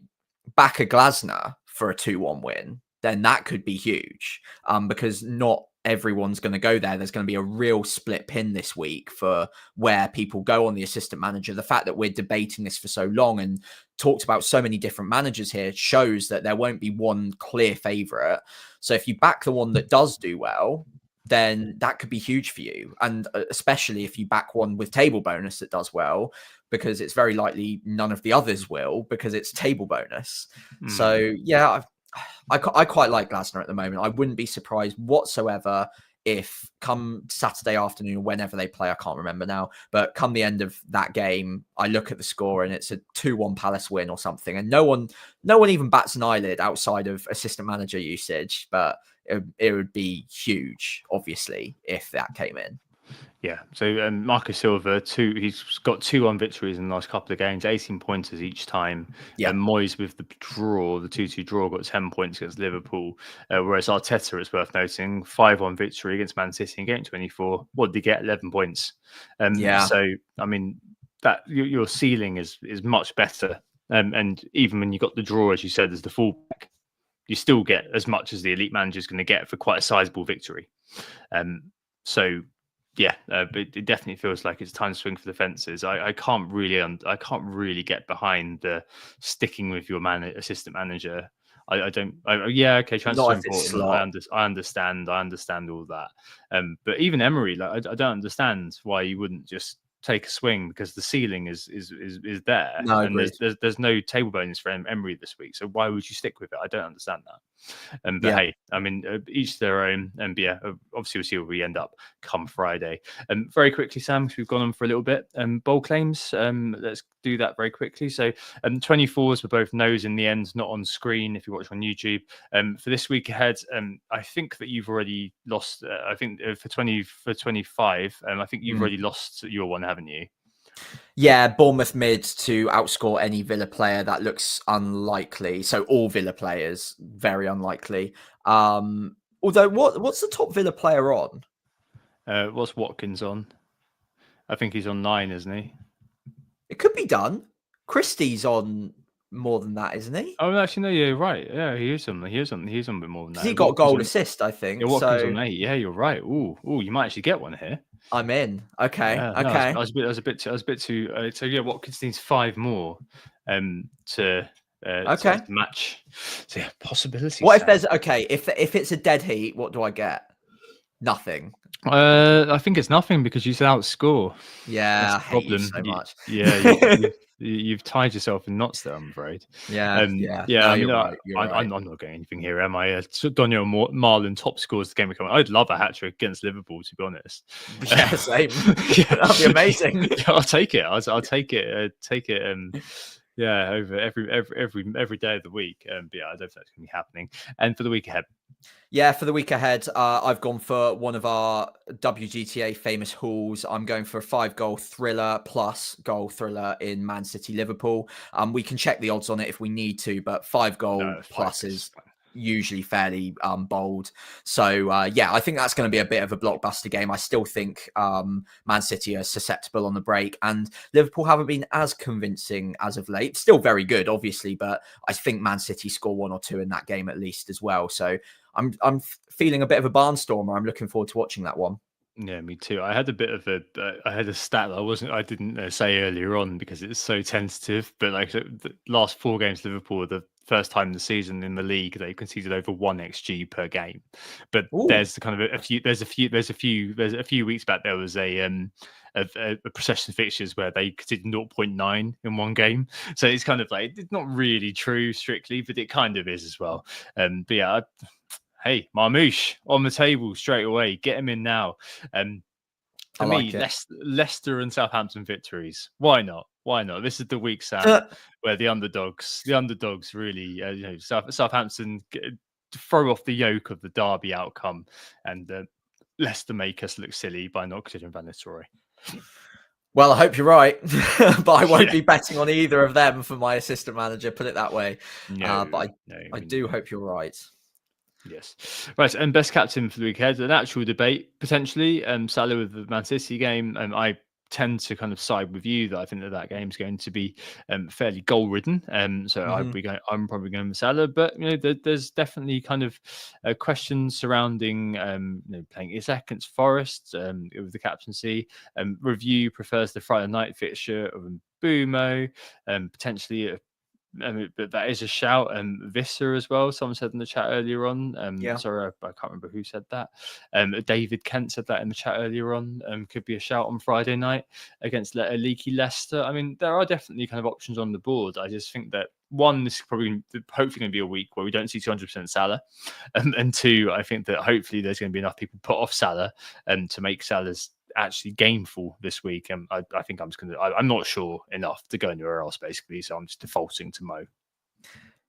back a Glasner for a 2-1 win, then that could be huge because not everyone's going to go there. There's going to be a real split pin this week for where people go on the assistant manager. The fact that we're debating this for so long and talked about so many different managers here shows that there won't be one clear favorite. So if you back the one that does do well, then that could be huge for you. And especially if you back one with table bonus that does well, because it's very likely none of the others will, because it's table bonus. So yeah, I quite like Glasner at the moment. I wouldn't be surprised whatsoever if come Saturday afternoon, or whenever they play, I can't remember now, but come the end of that game, I look at the score and it's a 2-1 Palace win or something. And no one even bats an eyelid outside of assistant manager usage, but it would be huge, obviously, if that came in. Yeah, so Marcus Silva, he's got 2-1 victories in the last couple of games, 18 pointers each time. Yeah. And Moyes with the 2-2 draw, got 10 points against Liverpool. Whereas Arteta, it's worth noting, 5-1 victory against Man City in game 24. What did he get? 11 points. So, I mean, that your ceiling is much better. And even when you got the draw, as you said, as the fullback, you still get as much as the elite manager is going to get for quite a sizable victory. Yeah, but it definitely feels like it's time to swing for the fences. I can't really get behind the sticking with your assistant manager. Transfer important. I understand all that. But even Emery, I don't understand why you wouldn't just take a swing, because the ceiling is there, and there's no table bonus for Emery this week. So why would you stick with it? I don't understand that. But hey, I mean, each their own. And yeah, obviously we'll see where we end up come Friday. Very quickly, Sam, because we've gone on for a little bit. Bowl claims. Let's do that very quickly. So 24s were both no's in the end, not on screen if you watch on YouTube. For this week ahead, I think that you've already lost. I think for 25, I think you've already lost your one, haven't you? Yeah, Bournemouth mid to outscore any Villa player. That looks unlikely. So all Villa players, very unlikely. Although, what's the top Villa player on? What's Watkins on? I think he's on 9, isn't he? It could be done. Christie's on more than that, isn't he? Oh, actually, no, you're right. Yeah, he is on a bit more than that. He got a goal assist, I think. Yeah, Watkins on 8. Yeah, you're right. Ooh, you might actually get one here. I'm in. Okay. Yeah, okay. No, I was a bit too. So yeah, Watkins needs 5 more to match. So yeah, possibilities. What if there's if it's a dead heat? What do I get? Nothing. I think it's nothing, because you said outscore. Yeah, that's the problem. So much. You've tied yourself in knots there, I'm afraid. Yeah. No, you're right. I'm not getting anything here, am I? Daniel Marlon top scores the game we're coming. I'd love a hat trick against Liverpool, to be honest. Yeah, same. That'd be amazing. I'll take it. I'll take it. Take it. Yeah, over every day of the week. But yeah, I don't think that's going to be happening. And for the week ahead. Yeah, for the week ahead, I've gone for one of our WGTA famous hauls. I'm going for a 5-goal thriller plus goal thriller in Man City Liverpool. We can check the odds on it if we need to, but 5-goal plus is usually fairly bold. So I think that's going to be a bit of a blockbuster game. I still think Man City are susceptible on the break, and Liverpool haven't been as convincing as of late. Still very good, obviously, but I think Man City score 1 or 2 in that game at least as well. So I'm feeling a bit of a barnstormer. I'm looking forward to watching that one. Yeah, me too. I had a bit of I had a stat that I didn't say earlier on because it's so tentative. But like the last 4 games, Liverpool, the first time in the season in the league, they conceded over 1 XG per game. But there's the kind of a few weeks back there was a procession of fixtures where they conceded 0.9 in 1 game. So it's kind of like, it's not really true strictly, but it kind of is as well. But yeah. Hey, Marmoush on the table straight away. Get him in now. For me, Leicester and Southampton victories. Why not? This is the week, Sam, where the underdogs really, Southampton throw off the yoke of the derby outcome, and Leicester make us look silly by not considering Van Nistelrooy. Well, I hope you're right, but I won't be betting on either of them for my assistant manager. Put it that way. But I do hope you're right. Yes. Right. And best captain for the week ahead, an actual debate, potentially. Salah with the Man City game. I tend to kind of side with you that I think that game's going to be fairly goal ridden. So I'm probably going with Salah, but there's definitely kind of questions surrounding playing Isak against Forest with the captaincy. Review prefers the Friday night fixture of Mbumo, potentially. But that is a shout. Visser as well. Someone said in the chat earlier on. Sorry, I can't remember who said that. David Kent said that in the chat earlier on. Could be a shout on Friday night against a leaky Leicester. I mean, there are definitely kind of options on the board. I just think that one, this is hopefully going to be a week where we don't see 200% Salah, and two, I think that hopefully there's going to be enough people put off Salah to make Salah's actually gameful this week. And I think I'm not sure enough to go anywhere else basically, so I'm just defaulting to Mo.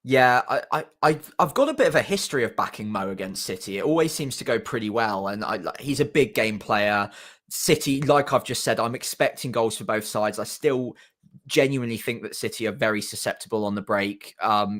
Yeah, I've got a bit of a history of backing Mo against City. It always seems to go pretty well, and he's a big game player. City, like I've just said, I'm expecting goals for both sides. I still genuinely think that City are very susceptible on the break,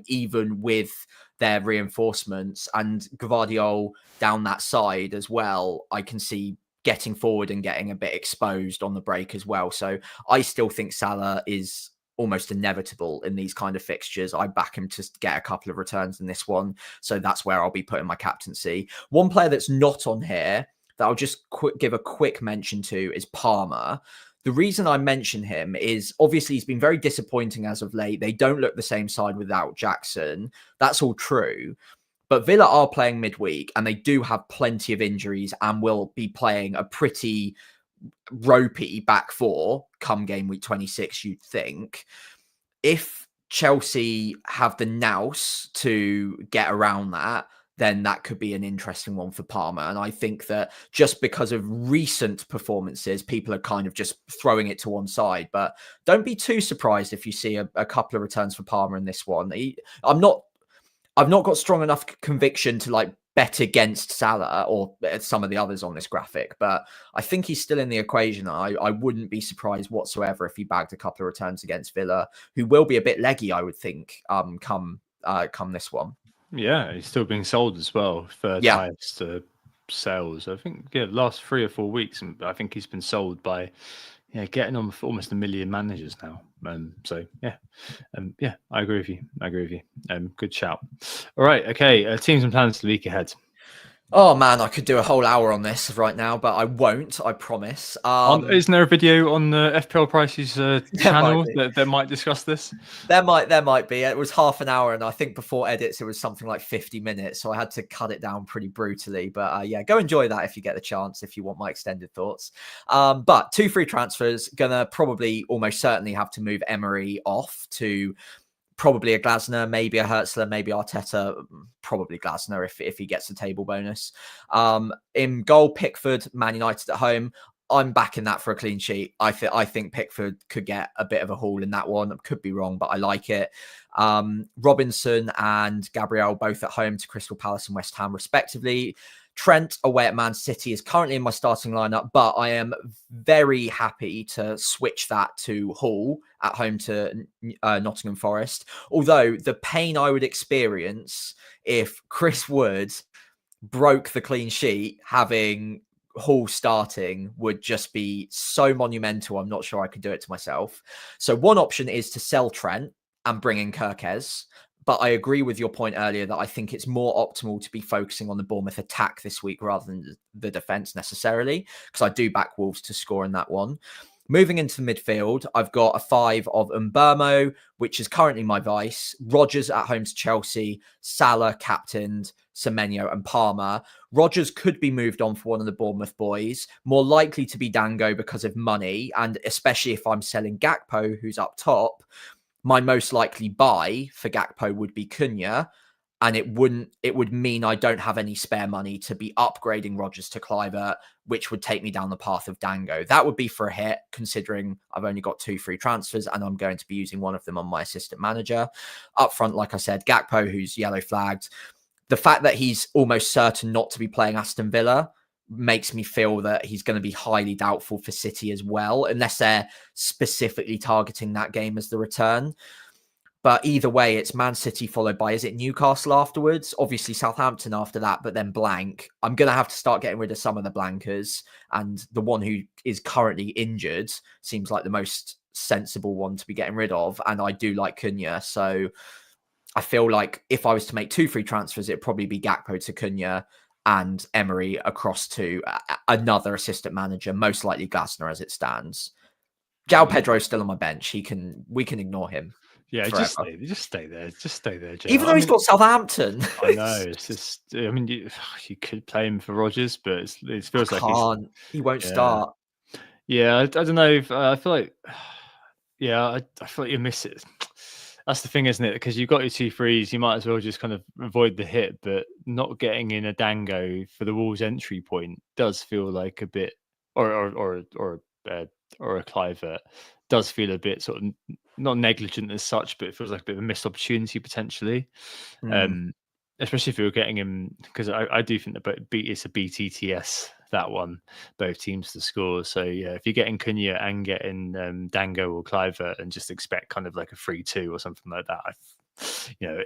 even with their reinforcements, and Gvardiol down that side as well. I can see getting forward and getting a bit exposed on the break as well. So I still think Salah is almost inevitable in these kind of fixtures. I back him to get a couple of returns in this one. So that's where I'll be putting my captaincy. One player that's not on here that I'll just give a quick mention to is Palmer. The reason I mention him is obviously he's been very disappointing as of late. They don't look the same side without Jackson. That's all true. But Villa are playing midweek and they do have plenty of injuries and will be playing a pretty ropey back four come game week 26, you'd think. If Chelsea have the nous to get around that, then that could be an interesting one for Palmer. And I think that just because of recent performances, people are kind of just throwing it to one side. But don't be too surprised if you see a couple of returns for Palmer in this one. I've not got strong enough conviction to bet against Salah or some of the others on this graphic, but I think he's still in the equation. I wouldn't be surprised whatsoever if he bagged a couple of returns against Villa, who will be a bit leggy, I would think, come this one. Yeah, he's still being sold as well. Third highest sales. I think last 3 or 4 weeks, and I think he's been sold by getting on for almost 1 million managers now. I agree with you. Good shout. All right, okay. Teams and plans for the week ahead. Oh man, I could do a whole hour on this right now, but I won't. I promise. Isn't there a video on the FPL Prices channel that might discuss this? There might be. It was half an hour, and I think before edits it was something like 50 minutes, so I had to cut it down pretty brutally. But go enjoy that if you get the chance. If you want my extended thoughts, but 2 free transfers. Gonna probably almost certainly have to move Emery off to probably a Glasner, maybe a Hertzler, maybe Arteta, probably Glasner if he gets the table bonus. In goal, Pickford, Man United at home. I'm backing that for a clean sheet. I think Pickford could get a bit of a haul in that one. I could be wrong, but I like it. Robinson and Gabriel both at home to Crystal Palace and West Ham, respectively. Trent away at Man City is currently in my starting lineup, but I am very happy to switch that to Hall at home to Nottingham Forest. Although the pain I would experience if Chris Wood broke the clean sheet having Hall starting would just be so monumental. I'm not sure I could do it to myself. So one option is to sell Trent and bring in Kirkez. But I agree with your point earlier that I think it's more optimal to be focusing on the Bournemouth attack this week rather than the defence necessarily, because I do back Wolves to score in that one. Moving into the midfield, I've got a 5 of Mbumo, which is currently my vice. Rodgers at home to Chelsea, Salah captained, Semenyo and Palmer. Rodgers could be moved on for one of the Bournemouth boys, more likely to be Dango because of money, and especially if I'm selling Gakpo, who's up top. My most likely buy for Gakpo would be Cunha, and it would mean I don't have any spare money to be upgrading Rodgers to Kluivert, which would take me down the path of Dango. That would be for a hit, considering I've only got 2 free transfers and I'm going to be using one of them on my assistant manager. Up front, like I said, Gakpo, who's yellow flagged. The fact that he's almost certain not to be playing Aston Villa makes me feel that he's going to be highly doubtful for City as well, unless they're specifically targeting that game as the return. But either way, it's Man City followed by, is it Newcastle afterwards? Obviously Southampton after that, but then blank. I'm going to have to start getting rid of some of the blankers. And the one who is currently injured seems like the most sensible one to be getting rid of. And I do like Cunha. So I feel like if I was to make 2 free transfers, it'd probably be Gakpo to Cunha and Emery across to another assistant manager, most likely Glasner as it stands. João Pedro's still on my bench. We can ignore him. Yeah, forever. just stay there. Just stay there, Joe. Even though he's got Southampton. I know. It's just, I mean, you could play him for Rodgers, but it feels like he won't start. Yeah, I don't know. I feel like, I feel like you miss it. That's the thing, isn't it? Because you've got your 2 frees, you might as well just kind of avoid the hit, but not getting in a Dango for the Wolves entry point does feel like a bit, or a Clivert does feel a bit sort of not negligent as such, but it feels like a bit of a missed opportunity potentially. Especially if you're getting him, because I do think that it's a BTTS, that one, both teams to score. So yeah, if you're getting Cunha and getting Dango or Clivert and just expect kind of like a 3-2 or something like that,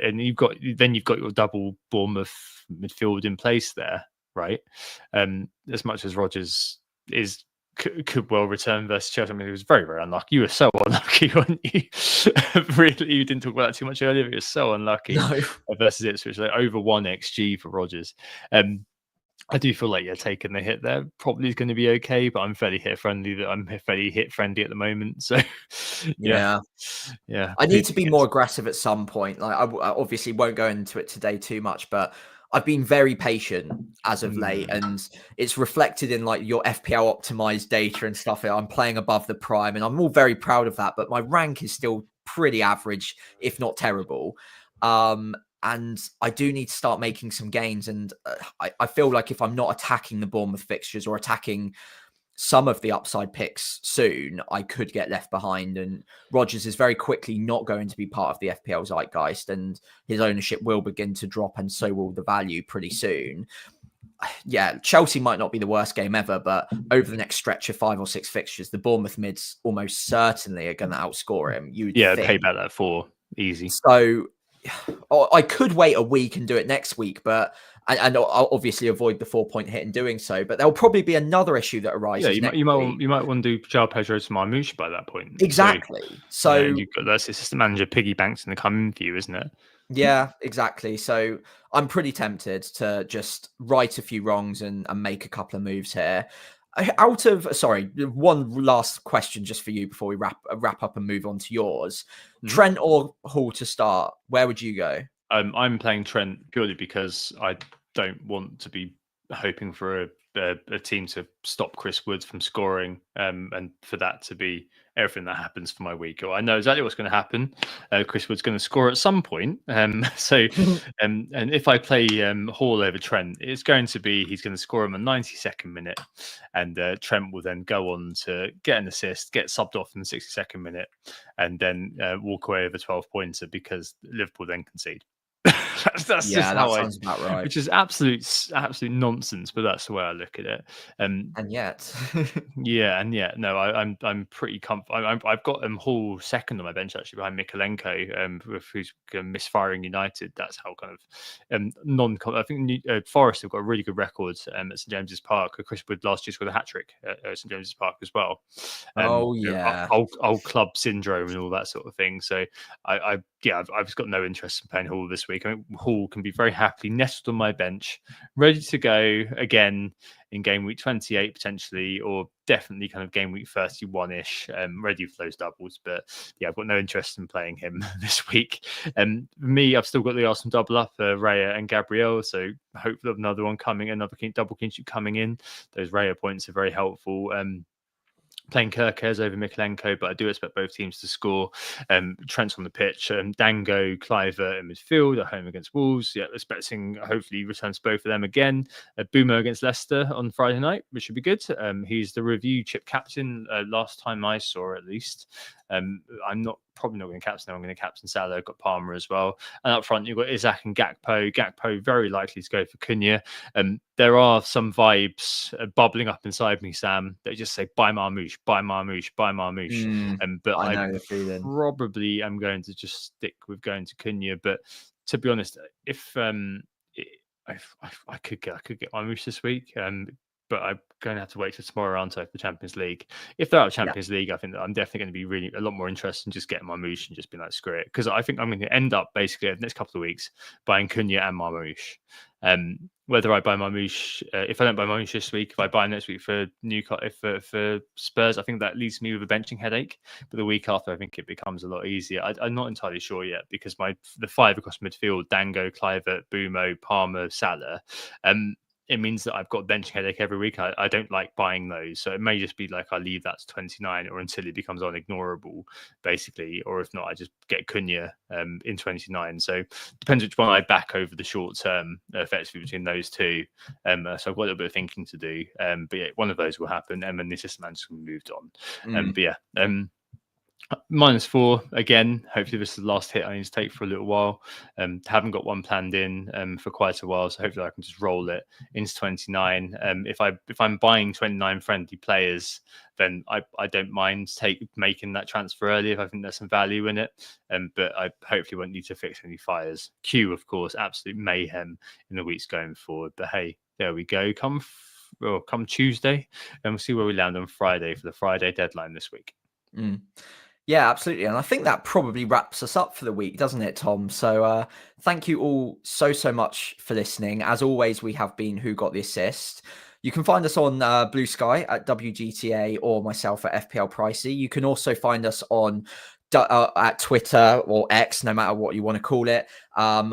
and you've got your double Bournemouth midfield in place there, right? As much as Rodgers could well return versus Chelsea. I mean, he was very, very unlucky. You were so unlucky, weren't you? Really, you didn't talk about that too much earlier. But you were so unlucky versus Ipswich. Like over 1 XG for Rodgers. I do feel like taking the hit there probably is going to be okay, but I'm fairly hit friendly. I'm fairly hit friendly at the moment. So yeah. I need to be more aggressive at some point. Like I obviously won't go into it today too much, but I've been very patient as of late, and it's reflected in like your FPL optimized data and stuff. I'm playing above the prime, and I'm all very proud of that. But my rank is still pretty average, if not terrible. And I do need to start making some gains. And I feel like if I'm not attacking the Bournemouth fixtures or attacking some of the upside picks soon, I could get left behind. And Rodgers is very quickly not going to be part of the FPL zeitgeist, and his ownership will begin to drop, and so will the value pretty soon. Yeah, Chelsea might not be the worst game ever, but over the next stretch of 5 or 6 fixtures, the Bournemouth mids almost certainly are going to outscore him. Pay back that 4 easy. So I could wait a week and do it next week, but and I'll obviously avoid the 4-point hit in doing so. But there'll probably be another issue that arises. Yeah, you might want to do João Pedro to Marmoush by that point. Exactly. So you've got that assistant manager piggy banks in the coming for you, isn't it? Yeah, exactly. So I'm pretty tempted to just right a few wrongs and make a couple of moves here. One last question just for you before we wrap up and move on to yours. Trent or Hall to start? Where would you go? I'm playing Trent purely because I don't want to be hoping for a team to stop Chris Wood from scoring, and for that to be everything that happens for my week. Or I know exactly what's going to happen. Chris Wood's going to score at some point. And if I play Hall over Trent, it's going to be he's going to score him a 92nd minute, and Trent will then go on to get an assist, get subbed off in the 62nd minute, and then walk away with a 12-pointer because Liverpool then concede. that's just how sounds about right. Which is absolute nonsense, but that's the way I look at it. And yet, no, I'm pretty comfortable. I've got Hall second on my bench actually behind Mikolenko, who's misfiring United. That's how kind of I think Forest have got a really good record at St James's Park. Chris Wood last year scored a hat-trick at St James's Park as well. Old club syndrome and all that sort of thing. So I've just got no interest in playing Hall this week. I mean, Hall can be very happily nestled on my bench, ready to go again in game week 28 potentially, or definitely kind of game week 31-ish, ready for those doubles. But yeah, I've got no interest in playing him this week. For me, I've still got the Arsenal double up, Raya and Gabriel. So hopefully another one coming, another double clean sheet coming in. Those Raya points are very helpful. Playing Kirkes over Mikolenko, but I do expect both teams to score. Trent's on the pitch, Dango, Clivert in midfield at home against Wolves. Yeah, expecting hopefully returns both of them again. Boomer against Leicester on Friday night, which should be good. He's the review chip captain last time I saw, at least. I'm not probably not going to captain. I'm going to captain Salah. I've got Palmer as well. And up front, you've got Isaac and Gakpo. Gakpo very likely to go for Cunha. There are some vibes bubbling up inside me, Sam, that just say, buy Marmoush, buy Marmoush, buy Marmoush. But I know I the feeling. probably am going to just stick with going to Cunha. But to be honest, if I could get Marmoush this week, but I'm going to have to wait till tomorrow, aren't I, for the Champions League? If they're out of Champions League, I think that I'm definitely going to be really a lot more interested in just getting Marmoush and just being like, screw it. Because I think I'm going to end up basically the next couple of weeks buying Cunha and Marmoush. Whether I buy Marmoush, if I don't buy Marmoush this week, if I buy next week for Newcastle, for Spurs, I think that leaves me with a benching headache. But the week after, I think it becomes a lot easier. I'm not entirely sure yet because the five across midfield, Dango, Kluivert, Bumo, Palmer, Salah, it means that I've got a benching headache every week. I don't like buying those. So it may just be like I leave that to 29 or until it becomes unignorable, basically. Or if not, I just get Cunha in 29. So it depends which one I back over the short term, effectively between those two. So I've got a little bit of thinking to do. But yeah, one of those will happen. And then the assistant manager's moved on. But yeah. -4 again. Hopefully this is the last hit I need to take for a little while. Haven't got one planned in for quite a while, so hopefully I can just roll it into 29. If I'm buying 29 friendly players, then I don't mind making that transfer early if I think there's some value in it. But I hopefully won't need to fix any fires. Q, of course, absolute mayhem in the weeks going forward. But hey, there we go. Come Tuesday, and we'll see where we land on Friday for the Friday deadline this week. Yeah, absolutely. And I think that probably wraps us up for the week, doesn't it, Tom? So thank you all so much for listening. As always, we have been Who Got the Assist. You can find us on Blue Sky at WGTA or myself at FPL Pricey. You can also find us on at Twitter or X, no matter what you want to call it, on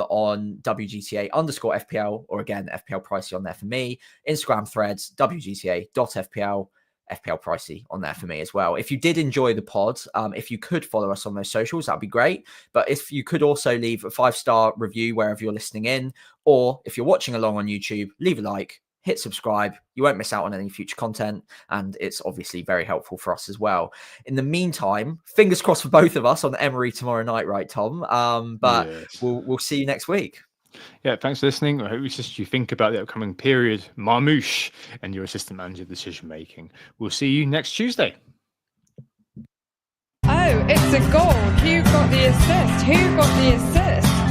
WGTA_FPL, or again, FPL Pricey on there for me. Instagram threads, WGTA.FPL. FPL Pricey on there for me as well. If you did enjoy the pod, if you could follow us on those socials, that'd be great. But if you could also leave a 5-star review wherever you're listening in, or if you're watching along on YouTube, leave a like, hit subscribe. You won't miss out on any future content, and it's obviously very helpful for us as well. In the meantime, fingers crossed for both of us on Emery tomorrow night, right, Tom? But yes. We'll see you next week. Yeah, thanks for listening. I hope it's just you think about the upcoming period, Marmoush, and your assistant manager decision making. We'll see you next Tuesday. Oh, it's a goal. Who got the assist? Who got the assist?